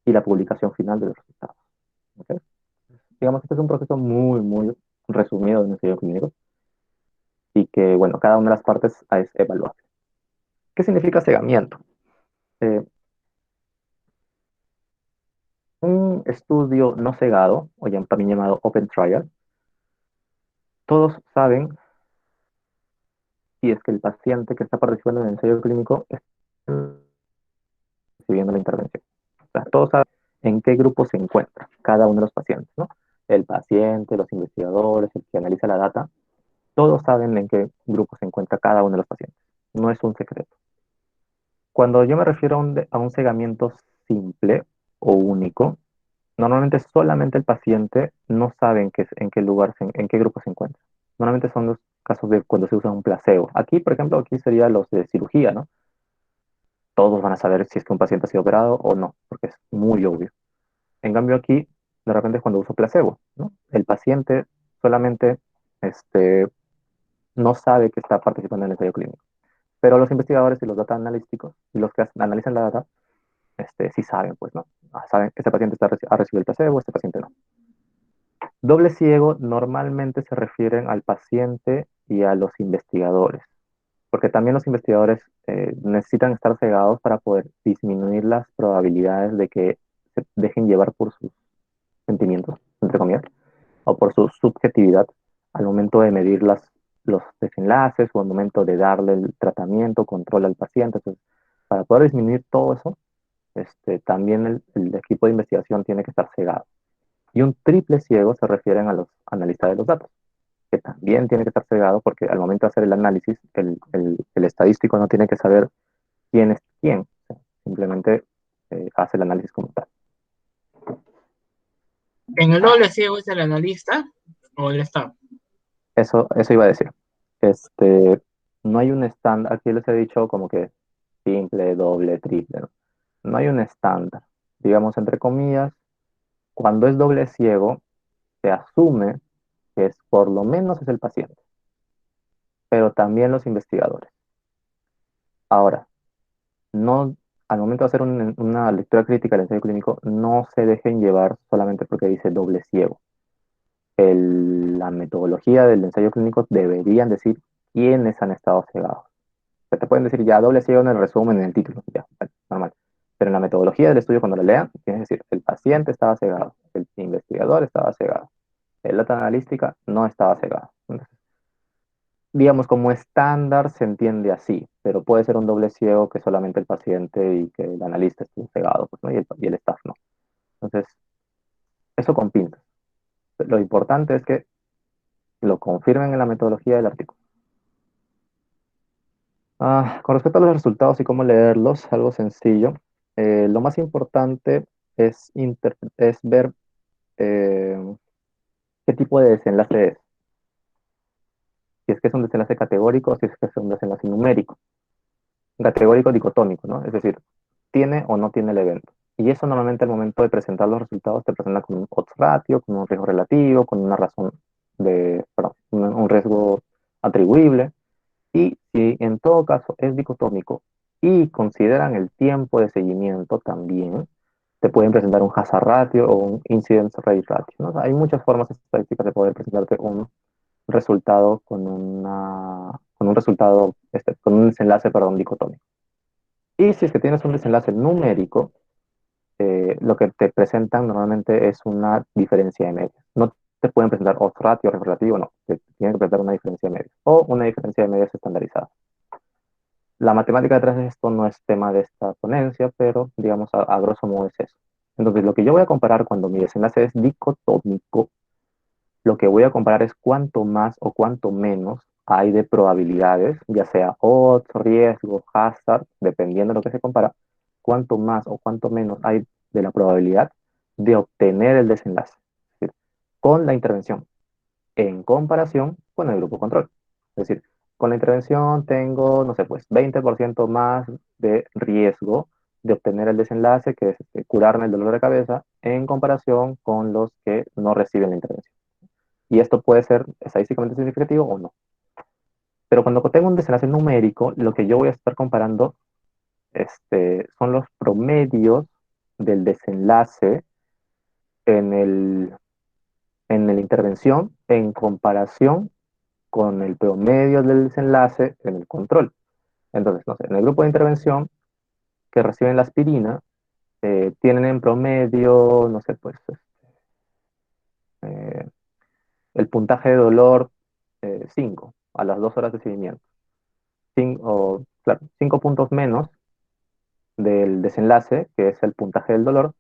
y la publicación final de los resultados. ¿Ok? Digamos que este es un proceso muy, muy resumido de un ensayo clínico y que, bueno, cada una de las partes es evaluable. ¿Qué significa cegamiento? Eh, un estudio no cegado, o también llamado open trial, todos saben si es que el paciente que está participando en el ensayo clínico está recibiendo la intervención. O sea, todos saben en qué grupo se encuentra cada uno de los pacientes, ¿no? El paciente, los investigadores, el que analiza la data, todos saben en qué grupo se encuentra cada uno de los pacientes. No es un secreto. Cuando yo me refiero a un cegamiento simple o único, normalmente solamente el paciente no sabe en qué lugar, en qué grupo se encuentra. Normalmente son los casos de cuando se usa un placebo. Aquí, por ejemplo, aquí sería los de cirugía, ¿no? Todos van a saber si es que un paciente ha sido operado o no, porque es muy obvio. En cambio aquí, de repente es cuando uso placebo, ¿no? El paciente solamente no sabe que está participando en el ensayo clínico. Pero los investigadores y los data analíticos, y los que analizan la data, sí saben, pues, ¿no? Saben que este paciente ha recibido el placebo, este paciente no. Doble ciego normalmente se refieren al paciente y a los investigadores, porque también los investigadores necesitan estar cegados para poder disminuir las probabilidades de que se dejen llevar por sus sentimientos, entre comillas, o por su subjetividad al momento de medir los desenlaces o al momento de darle el tratamiento, control al paciente. Entonces, para poder disminuir todo eso, también el equipo de investigación tiene que estar cegado. Y un triple ciego se refieren a los analistas de los datos, que también tiene que estar cegado porque al momento de hacer el análisis, el estadístico no tiene que saber quién es quién, o sea, simplemente hace el análisis como tal. ¿En el doble ciego es el analista o el staff? Eso iba a decir. Este, no hay un estándar, aquí les he dicho como que simple, doble, triple, ¿no? No hay un estándar. Digamos, entre comillas, cuando es doble ciego, se asume que es por lo menos es el paciente, pero también los investigadores. Ahora, no, al momento de hacer una lectura crítica del ensayo clínico, no se dejen llevar solamente porque dice doble ciego. La metodología del ensayo clínico deberían decir quiénes han estado cegados. Sea, te pueden decir ya doble ciego en el resumen, en el título, ya, vale, normal. Pero en la metodología del estudio, cuando lo lean, tienes que decir, el paciente estaba cegado, el investigador estaba cegado, el data analística no estaba cegado. Entonces, digamos, como estándar se entiende así, pero puede ser un doble ciego que solamente el paciente y que el analista esté cegado, pues, ¿no? Y el staff no. Entonces, eso con pinzas. Lo importante es que lo confirmen en la metodología del artículo. Con respecto a los resultados y cómo leerlos, algo sencillo. Lo más importante es ver eh, qué tipo de desenlace es. Si es que es un desenlace categórico o si es que es un desenlace numérico. Categórico dicotómico, ¿no? Es decir, tiene o no tiene el evento. Y eso normalmente al momento de presentar los resultados te presenta con un odds ratio, con un riesgo relativo, con una razón perdón, un riesgo atribuible. Y si en todo caso es dicotómico y consideran el tiempo de seguimiento también, te pueden presentar un hazard ratio o un incidence rate ratio, ¿no? O sea, hay muchas formas estadísticas de poder presentarte un resultado con con un resultado, con un desenlace, perdón, dicotómico. Y si es que tienes un desenlace numérico, lo que te presentan normalmente es una diferencia de medias. No te pueden presentar odds ratio, riesgo relativo, no. Te tienen que presentar una diferencia de medias. O una diferencia de medias estandarizada. La matemática detrás de esto no es tema de esta ponencia, pero digamos a grosso modo es eso. Entonces, lo que yo voy a comparar cuando mi desenlace es dicotómico, lo que voy a comparar es cuánto más o cuánto menos hay de probabilidades, ya sea odds, riesgo, hazard, dependiendo de lo que se compara, cuánto más o cuánto menos hay de la probabilidad de obtener el desenlace, es decir, con la intervención en comparación con el grupo control. Es decir, con la intervención tengo, no sé, pues 20% más de riesgo de obtener el desenlace, que es curarme el dolor de cabeza, en comparación con los que no reciben la intervención. Y esto puede ser estadísticamente significativo o no. Pero cuando tengo un desenlace numérico, lo que yo voy a estar comparando son los promedios del desenlace en la intervención en comparación con el promedio del desenlace en el control. Entonces, no sé, en el grupo de intervención que reciben la aspirina, tienen en promedio, no sé, pues, eh, el puntaje de dolor 5 a las 2 horas de seguimiento. Claro, 5 puntos menos del desenlace, que es el puntaje del dolor,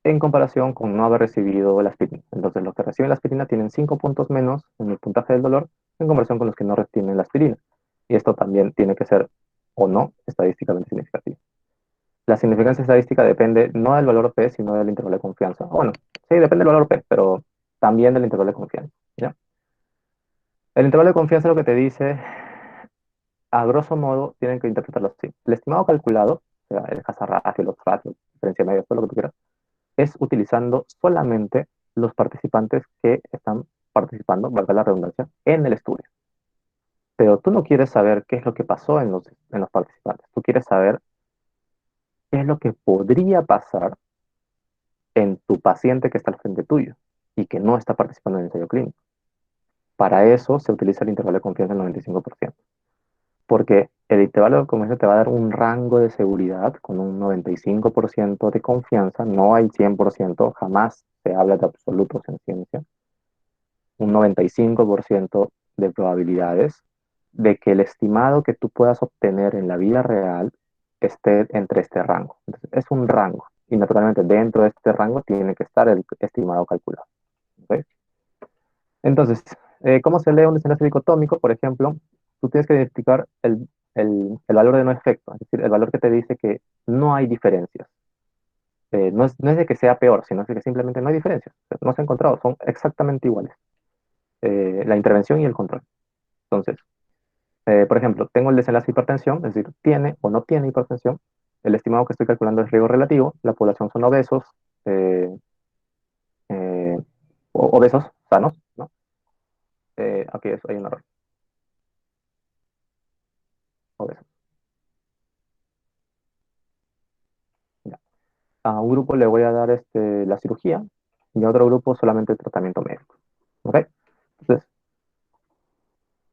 en comparación con no haber recibido la aspirina. Entonces, los que reciben la aspirina tienen 5 puntos menos en el puntaje del dolor en comparación con los que no reciben la aspirina. Y esto también tiene que ser, o no, estadísticamente significativo. La significancia estadística depende no del valor P, sino del intervalo de confianza. Bueno, sí, depende del valor P, pero también del intervalo de confianza, ¿ya? El intervalo de confianza lo que te dice, a grosso modo, tienen que interpretarlo así. El estimado calculado, o sea, el hazard ratio, los ratios, diferencia media, todo lo que tú quieras, es utilizando solamente los participantes que están participando, valga la redundancia, en el estudio. Pero tú no quieres saber qué es lo que pasó en los participantes. Tú quieres saber qué es lo que podría pasar en tu paciente que está al frente tuyo y que no está participando en el ensayo clínico. Para eso se utiliza el intervalo de confianza del 95%. Porque el intervalo de confianza te va a dar un rango de seguridad con un 95% de confianza, no hay 100%, jamás se habla de absolutos en ciencia, un 95% de probabilidades de que el estimado que tú puedas obtener en la vida real esté entre este rango. Entonces, es un rango, y naturalmente dentro de este rango tiene que estar el estimado calculado. ¿Ok? Entonces, ¿cómo se lee un desenlace dicotómico? Por ejemplo, tú tienes que identificar el valor de no efecto, es decir, el valor que te dice que no hay diferencias. No es de que sea peor, sino de que simplemente no hay diferencias. O sea, no se ha encontrado, son exactamente iguales. La intervención y el control. Entonces, por ejemplo, tengo el desenlace de hipertensión, es decir, tiene o no tiene hipertensión. El estimado que estoy calculando es riesgo relativo. La población son obesos, eh, eh, obesos sanos, ¿no? Aquí hay un error. Obesos. Ya. A un grupo le voy a dar la cirugía y a otro grupo solamente el tratamiento médico. ¿Ok? Entonces,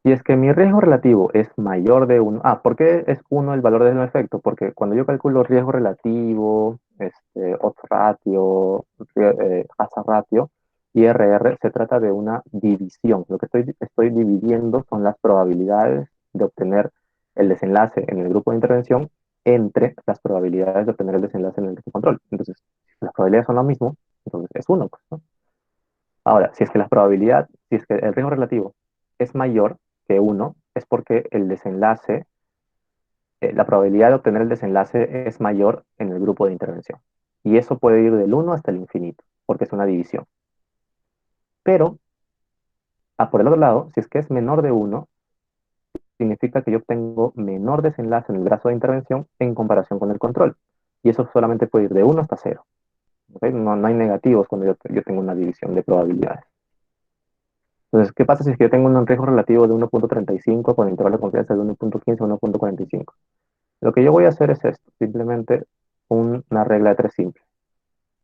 si es que mi riesgo relativo es mayor de 1, ¿por qué es 1 el valor de no efecto? Porque cuando yo calculo riesgo relativo, odds ratio, hazard ratio y RR, se trata de una división. Lo que estoy dividiendo son las probabilidades de obtener el desenlace en el grupo de intervención entre las probabilidades de obtener el desenlace en el grupo de control. Entonces, si las probabilidades son lo mismo, entonces es 1, pues, ¿no? Ahora, si es que el riesgo relativo es mayor que 1, es porque el desenlace, la probabilidad de obtener el desenlace es mayor en el grupo de intervención. Y eso puede ir del 1 hasta el infinito, porque es una división. Pero, por el otro lado, si es que es menor de 1, significa que yo obtengo menor desenlace en el brazo de intervención en comparación con el control. Y eso solamente puede ir de 1 hasta 0. ¿Okay? No hay negativos cuando yo tengo una división de probabilidades. Entonces, ¿qué pasa si es que yo tengo un riesgo relativo de 1.35 con intervalo de confianza de 1.15 a 1.45? Lo que yo voy a hacer es esto, simplemente una regla de 3 simple.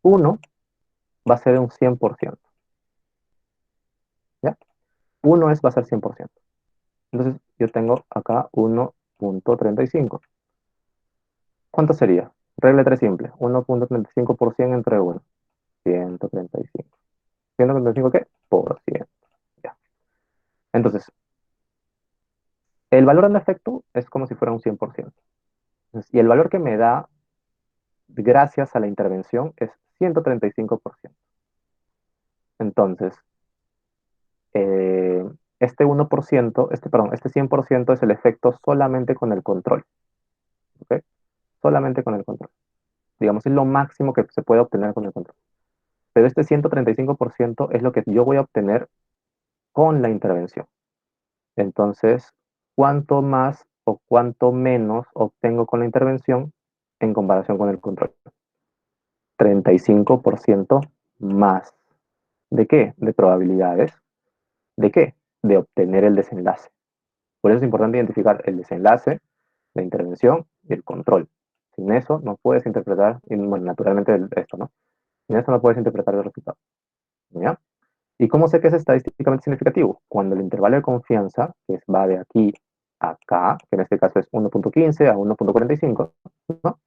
1 va a ser un 100%. ¿Ya? 1 va a ser 100%. Entonces yo tengo acá 1.35. ¿Cuánto sería? Regla 3 simple. 1.35% entre 1. 135. ¿135 qué? Por 100. Ya. Entonces, el valor en efecto es como si fuera un 100%. Entonces, y el valor que me da gracias a la intervención es 135%. Entonces, eh, este 1%, este 100% es el efecto solamente con el control. ¿Ok? Solamente con el control. Digamos, es lo máximo que se puede obtener con el control. Pero este 135% es lo que yo voy a obtener con la intervención. Entonces, ¿cuánto más o cuánto menos obtengo con la intervención en comparación con el control? 35% más. ¿De qué? De probabilidades. ¿De qué? De obtener el desenlace. Por eso es importante identificar el desenlace, la intervención y el control. Sin eso no puedes interpretar, y, bueno, naturalmente esto, ¿no? Sin eso no puedes interpretar el resultado. ¿Ya? ¿Y cómo sé que es estadísticamente significativo? Cuando el intervalo de confianza, que va de aquí a acá, que en este caso es 1.15 a 1.45, ¿no?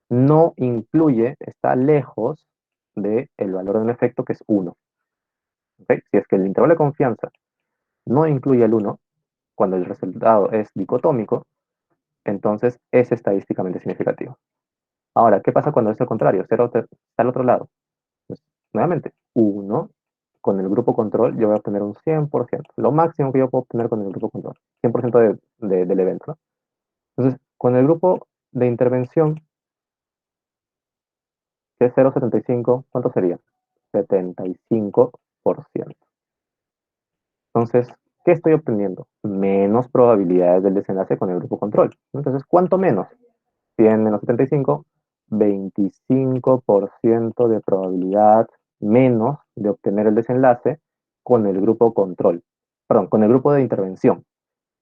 No incluye, está lejos del valor de un efecto que es 1. ¿Ok? Si es que el intervalo de confianza no incluye el 1, cuando el resultado es dicotómico, entonces es estadísticamente significativo. Ahora, ¿qué pasa cuando es lo contrario? 0 está al otro lado. Pues, nuevamente, 1 con el grupo control, yo voy a obtener un 100%, lo máximo que yo puedo obtener con el grupo control, 100% del evento, ¿no? Entonces, con el grupo de intervención, que es 0,75, ¿cuánto sería? 75%. Entonces, ¿qué estoy obteniendo? Menos probabilidades del desenlace con el grupo control. Entonces, ¿cuánto menos? 100 menos 75, 25% de probabilidad menos de obtener el desenlace con el grupo control. Perdón, con el grupo de intervención,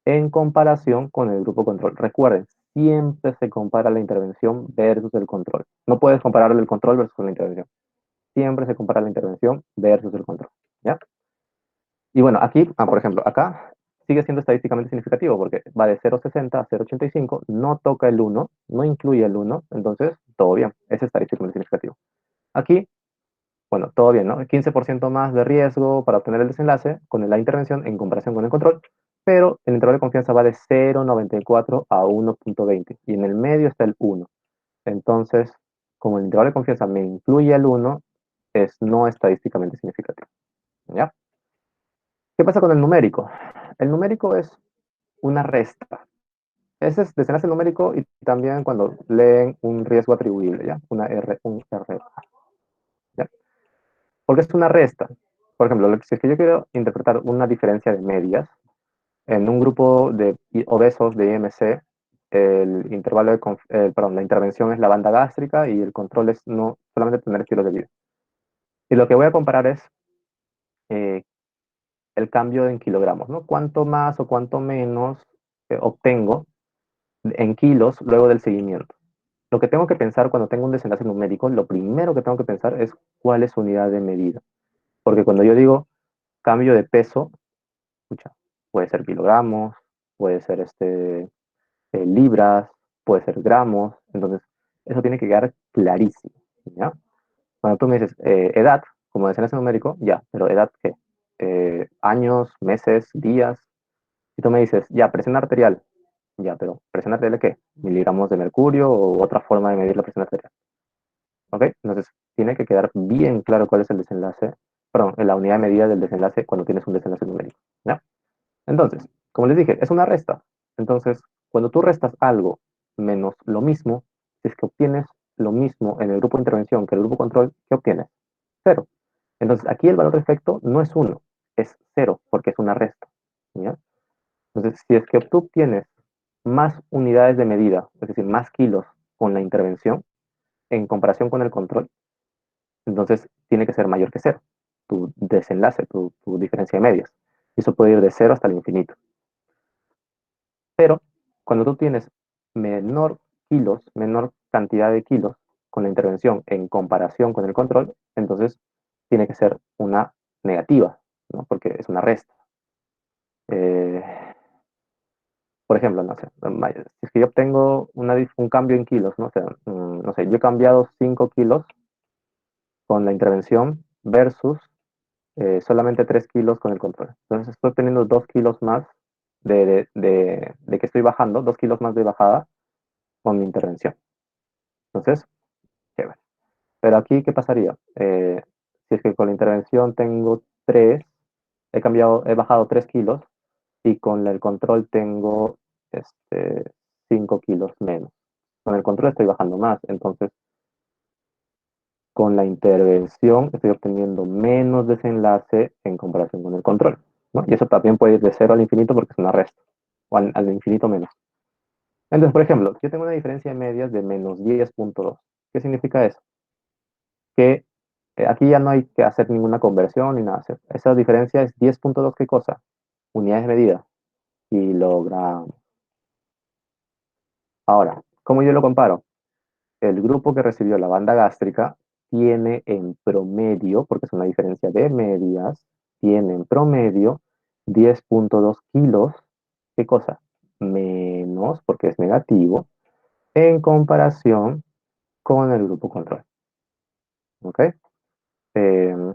en comparación con el grupo control. Recuerden, siempre se compara la intervención versus el control. No puedes comparar el control versus la intervención. Siempre se compara la intervención versus el control. ¿Ya? Y bueno, aquí, por ejemplo, acá sigue siendo estadísticamente significativo porque va de 0,60 a 0,85, no toca el 1, no incluye el 1, entonces todo bien, es estadísticamente significativo. Aquí, bueno, todo bien, ¿no? 15% más de riesgo para obtener el desenlace con la intervención en comparación con el control, pero el intervalo de confianza va de 0,94 a 1,20 y en el medio está el 1. Entonces, como el intervalo de confianza me incluye el 1, es no estadísticamente significativo. ¿Ya? ¿Qué pasa con el numérico? El numérico es una resta. Ese es desenlace numérico y también cuando leen un riesgo atribuible, ¿ya? Un R, ¿ya? Porque es una resta. Por ejemplo, si es que yo quiero interpretar una diferencia de medias, en un grupo de obesos de IMC, el intervalo de, perdón, la intervención es la banda gástrica y el control es no solamente tener estilos de vida. Y lo que voy a comparar es eh, el cambio en kilogramos, ¿no? Cuánto más o cuánto menos obtengo en kilos luego del seguimiento. Lo que tengo que pensar cuando tengo un desenlace numérico, lo primero que tengo que pensar es cuál es su unidad de medida. Porque cuando yo digo cambio de peso, escucha, puede ser kilogramos, puede ser libras, puede ser gramos. Entonces, eso tiene que quedar clarísimo. ¿Ya? Cuando tú me dices edad, como desenlace numérico, ya, pero edad qué? Años, meses, días. Si tú me dices, ya, presión arterial, ya, pero ¿presión arterial qué? ¿Miligramos de mercurio o otra forma de medir la presión arterial? ¿Ok? Entonces, tiene que quedar bien claro cuál es el desenlace, perdón, la unidad de medida del desenlace cuando tienes un desenlace numérico. ¿Ya? Entonces, como les dije, es una resta. Entonces, cuando tú restas algo menos lo mismo, si es que obtienes lo mismo en el grupo de intervención que el grupo control, ¿qué obtienes? Cero. Entonces, aquí el valor de efecto no es 1, es 0, porque es una resta. ¿Ya? Entonces, si es que tú obtienes más unidades de medida, es decir, más kilos con la intervención en comparación con el control, entonces tiene que ser mayor que 0, tu desenlace, tu diferencia de medias. Y eso puede ir de 0 hasta el infinito. Pero cuando tú tienes menor kilos, menor cantidad de kilos con la intervención en comparación con el control, entonces tiene que ser una negativa, ¿no? Porque es una resta. Eh, Por ejemplo, no sé, vaya, si es que yo obtengo un cambio en kilos, ¿no? O sea, no sé, yo he cambiado 5 kilos con la intervención versus solamente 3 kilos con el control. Entonces estoy teniendo 2 kilos más de que estoy bajando, 2 kilos más de bajada con mi intervención. Entonces, chévere. Pero aquí, ¿qué pasaría? Si es que con la intervención tengo 3, he bajado 3 kilos y con el control tengo 5 kilos menos. Con el control estoy bajando más, entonces con la intervención estoy obteniendo menos desenlace en comparación con el control, ¿no? Y eso también puede ir de cero al infinito porque es una resta, o al infinito menos. Entonces, por ejemplo, yo tengo una diferencia de medias de menos 10,2. ¿Qué significa eso? Que aquí ya no hay que hacer ninguna conversión ni nada. Esa diferencia es 10,2, ¿qué cosa? Unidades de medida, kilogramos. Ahora, ¿cómo yo lo comparo? El grupo que recibió la banda gástrica tiene en promedio, porque es una diferencia de medias, tiene en promedio 10,2 kilos. ¿Qué cosa? Menos, porque es negativo, en comparación con el grupo control. ¿Ok? Em,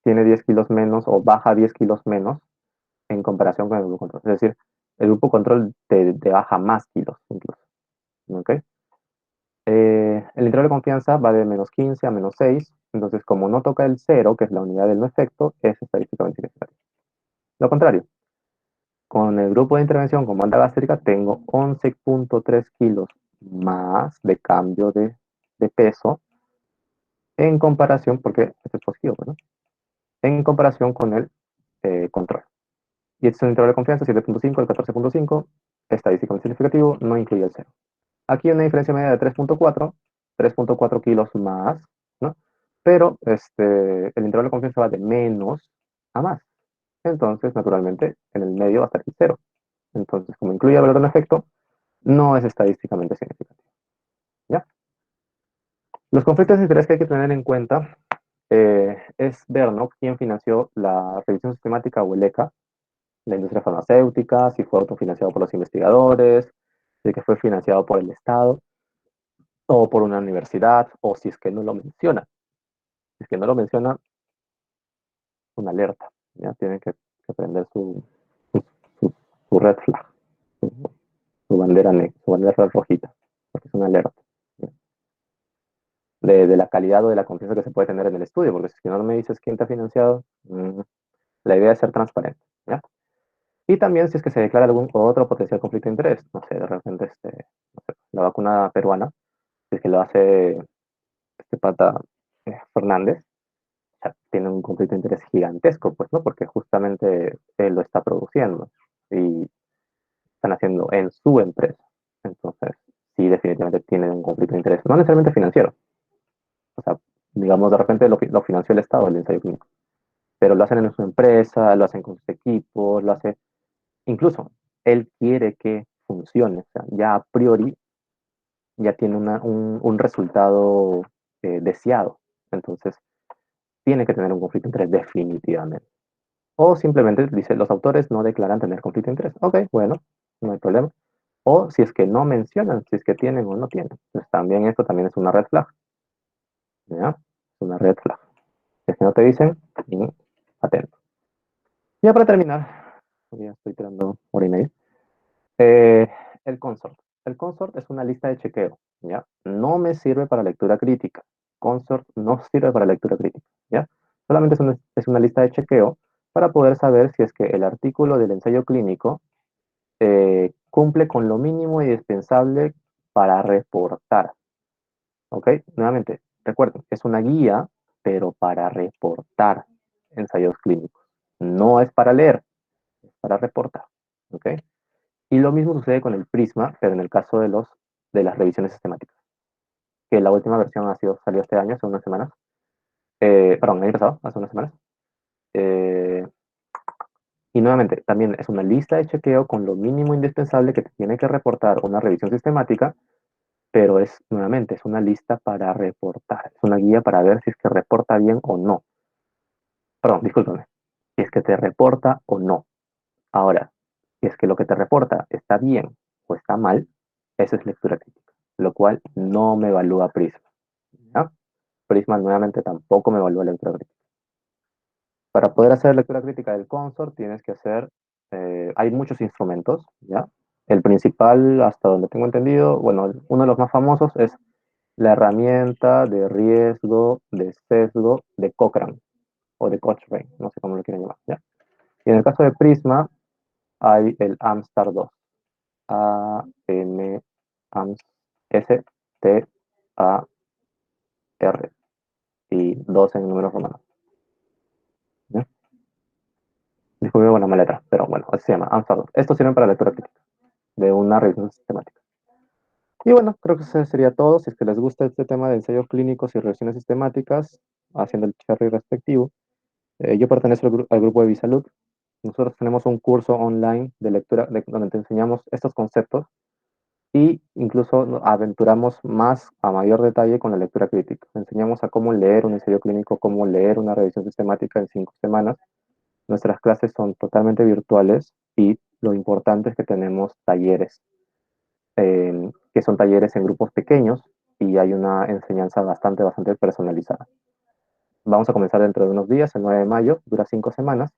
Tiene 10 kilos menos o baja 10 kilos menos en comparación con el grupo control. Es decir, el grupo control te baja más kilos incluso. ¿Ok? El intervalo de confianza va de menos 15 a menos 6. Entonces, como no toca el cero, que es la unidad del no efecto, es estadísticamente significativo. Lo contrario, con el grupo de intervención con banda gástrica tengo 11,3 kilos más de cambio de peso en comparación, porque esto es positivo, ¿no? En comparación con el control. Y este es un intervalo de confianza 7,5 al 14,5, estadísticamente significativo, no incluye el cero. Aquí hay una diferencia media de 3,4 kilos más, ¿no? Pero el intervalo de confianza va de menos a más. Entonces, naturalmente, en el medio va a estar el cero. Entonces, como incluye valor de un efecto, no es estadísticamente significativo. ¿Ya? Los conflictos de interés que hay que tener en cuenta es ver, ¿no? Quién financió la revisión sistemática o el ECA, la industria farmacéutica, si fue autofinanciado por los investigadores, si que fue financiado por el Estado o por una universidad, o si es que no lo menciona. Si es que no lo menciona, una alerta. ¿Ya? Tienen que prender su, su red flag, su, su bandera negra, su bandera rojita, porque es una alerta. ¿Ya? De la calidad o de la confianza que se puede tener en el estudio, porque si no me dices quién te ha financiado, la idea es ser transparente. ¿Ya? Y también si es que se declara algún otro potencial conflicto de interés, no sé, de repente no sé, la vacuna peruana, si es que lo hace este pata Fernández, sea, tiene un conflicto de interés gigantesco, pues, ¿no? Porque justamente él lo está produciendo y están haciendo en su empresa. Entonces, sí, definitivamente tienen un conflicto de interés, no necesariamente financiero. O sea, digamos, de repente lo financió el Estado, el ensayo clínico, pero lo hacen en su empresa, lo hacen con sus equipos, lo hace, incluso él quiere que funcione, o sea, ya a priori ya tiene un resultado deseado. Entonces, tiene que tener un conflicto de interés definitivamente. O simplemente dice, los autores no declaran tener conflicto de interés. Ok, bueno, no hay problema. O si es que no mencionan si es que tienen o no tienen. Pues también esto también es una red flag. ¿Ya? Es una red flag. Si es que no te dicen, atento. Ya para terminar, ya estoy tirando hora y media. eh, el consort. El consort es una lista de chequeo. ¿Ya? No me sirve para lectura crítica. Consort no sirve para lectura crítica. ¿Ya? Solamente es una lista de chequeo para poder saber si es que el artículo del ensayo clínico cumple con lo mínimo indispensable para reportar. ¿Ok? Nuevamente, recuerden, es una guía, pero para reportar ensayos clínicos. No es para leer, es para reportar. ¿Ok? Y lo mismo sucede con el Prisma, pero en el caso de las revisiones sistemáticas, que la última versión salió este año, hace unas semanas. Perdón, el año pasado, hace unas semanas. Eh, y nuevamente, también es una lista de chequeo con lo mínimo indispensable que te tiene que reportar una revisión sistemática, pero nuevamente, es una lista para reportar, es una guía para ver si es que reporta bien o no. Perdón, discúlpame, si es que te reporta o no. Ahora, Si es que lo que te reporta está bien o está mal, eso es lectura crítica, lo cual no me evalúa Prisma. ¿Ya? Prisma nuevamente tampoco me evalúa lectura crítica. Para poder hacer lectura crítica del consort tienes que hacer, hay muchos instrumentos, ¿ya? El principal, hasta donde tengo entendido, bueno, uno de los más famosos es la herramienta de riesgo de sesgo de Cochrane o de Cochrane, no sé cómo lo quieren llamar, ¿ya? Y en el caso de Prisma hay el AMSTAR 2, A-M, AMS, S-T-A-R, y 2 en números romanos, ¿ya? Disculpe, buena mala letra, pero bueno, así se llama, AMSTAR 2. Estos sirven para lectura crítica de una revisión sistemática. Y bueno, creo que eso sería todo. Si es que les gusta este tema de ensayos clínicos y revisiones sistemáticas, haciendo el cherry respectivo, yo pertenezco al grupo de Bisalud. Nosotros tenemos un curso online de lectura donde te enseñamos estos conceptos y incluso nos aventuramos más a mayor detalle con la lectura crítica. Enseñamos a cómo leer un ensayo clínico, cómo leer una revisión sistemática en 5 semanas. Nuestras clases son totalmente virtuales y lo importante es que tenemos talleres, que son talleres en grupos pequeños y hay una enseñanza bastante personalizada. Vamos a comenzar dentro de unos días, el 9 de mayo, dura 5 semanas.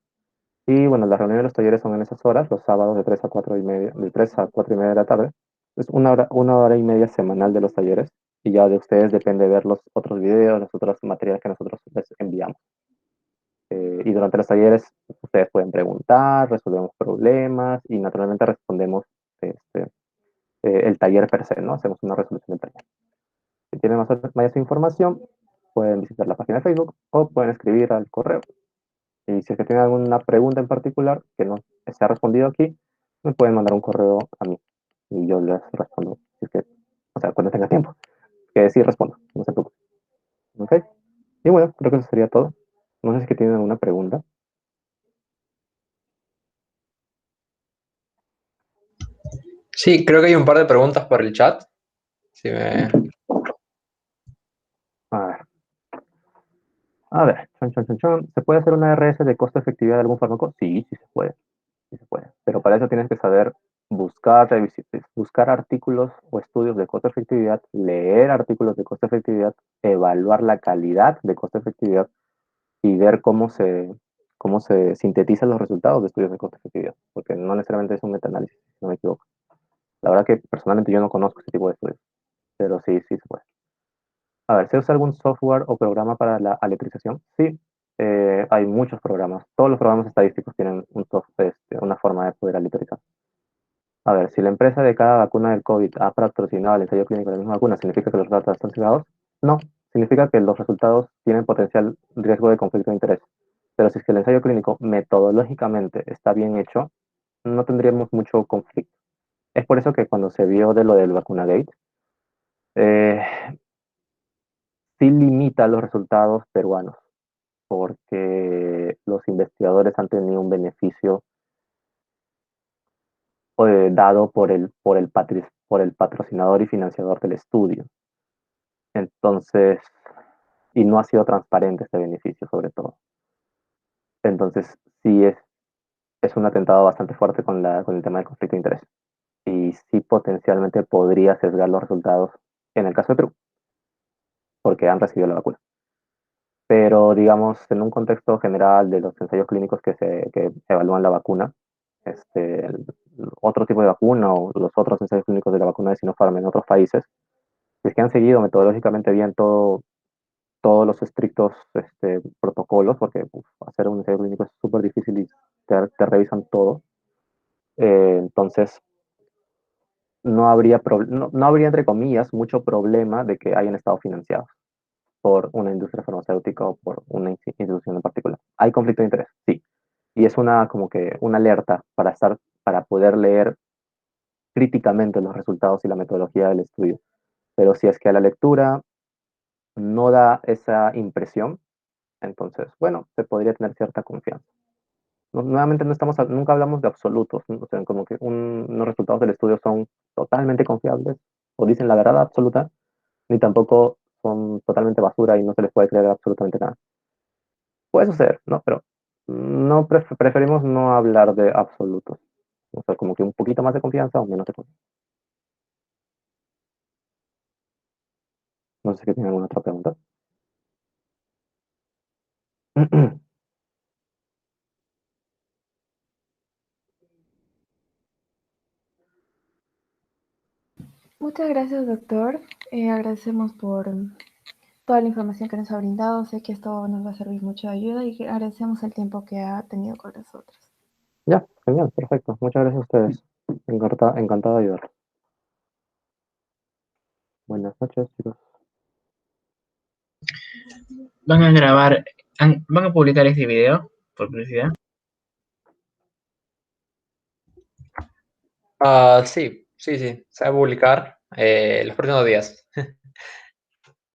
Y bueno, las reuniones de los talleres son en esas horas, los sábados de 3 a 4 y media, de 3 a 4 y media de la tarde. Es una hora y media semanal de los talleres y ya de ustedes depende ver los otros videos, los otros materiales que nosotros les enviamos. Y durante los talleres ustedes pueden preguntar, resolvemos problemas y naturalmente respondemos este, el taller per se, ¿no? Hacemos una resolución del taller. Si tienen más información, pueden visitar la página de Facebook o pueden escribir al correo. Y si es que tienen alguna pregunta en particular que no se ha respondido aquí, me pueden mandar un correo a mí y yo les respondo. Si es que, o sea, cuando tenga tiempo. Que sí respondo, no se preocupen. ¿Ok? Y bueno, creo que eso sería todo. No sé si es que tienen alguna pregunta. Sí, creo que hay un par de preguntas por el chat. Si me... A ver. A ver, chon. ¿Se puede hacer una RS de costo-efectividad de algún fármaco? Sí, sí se puede. Sí se puede. Pero para eso tienes que saber buscar artículos o estudios de costo-efectividad, leer artículos de costo-efectividad, evaluar la calidad de costo-efectividad y ver cómo se sintetizan los resultados de estudios de costo-efectividad, porque no necesariamente es un metaanálisis, si no me equivoco. La verdad que personalmente yo no conozco ese tipo de estudios, pero sí, sí se puede. A ver, ¿se usa algún software o programa para la aleatorización? Sí, hay muchos programas. Todos los programas estadísticos tienen una forma de poder aleatorizar. A ver, si la empresa de cada vacuna del COVID ha patrocinado el ensayo clínico de la misma vacuna, ¿significa que los resultados están sesgados? No, significa que los resultados tienen potencial riesgo de conflicto de interés. Pero si es que el ensayo clínico metodológicamente está bien hecho, no tendríamos mucho conflicto. Es por eso que cuando se vio de lo del vacunagate, eh, sí limita los resultados peruanos, porque los investigadores han tenido un beneficio dado por el patrocinador y financiador del estudio. Entonces, y no ha sido transparente este beneficio sobre todo. Entonces, sí es un atentado bastante fuerte con el tema del conflicto de interés. Y sí potencialmente podría sesgar los resultados en el caso de Perú, porque han recibido la vacuna. Pero digamos, en un contexto general de los ensayos clínicos que evalúan la vacuna, el otro tipo de vacuna o los otros ensayos clínicos de la vacuna de Sinopharm en otros países, es que han seguido metodológicamente bien todos los estrictos protocolos, porque hacer un ensayo clínico es súper difícil y te revisan todo. Entonces, no habría, entre comillas, mucho problema de que hayan estado financiados por una industria farmacéutica o por una institución en particular. ¿Hay conflicto de interés? Sí. Y es como que una alerta para poder leer críticamente los resultados y la metodología del estudio. Pero si es que a la lectura no da esa impresión, entonces, bueno, se podría tener cierta confianza. Nuevamente nunca hablamos de absolutos, ¿no? O sea, como que unos resultados del estudio son totalmente confiables o dicen la verdad absoluta, ni tampoco son totalmente basura y no se les puede creer absolutamente nada. Puede suceder, ¿no? Pero no preferimos no hablar de absolutos. O sea, como que un poquito más de confianza o menos de confianza. No sé si tienen alguna otra pregunta. Muchas gracias, doctor. Agradecemos por toda la información que nos ha brindado. Sé que esto nos va a servir mucho de ayuda y agradecemos el tiempo que ha tenido con nosotros. Ya, genial, perfecto. Muchas gracias a ustedes. Encantado de ayudar. Buenas noches, chicos. Van a grabar, van a publicar este video, por curiosidad. Sí, sí, sí. Se va a publicar los próximos días.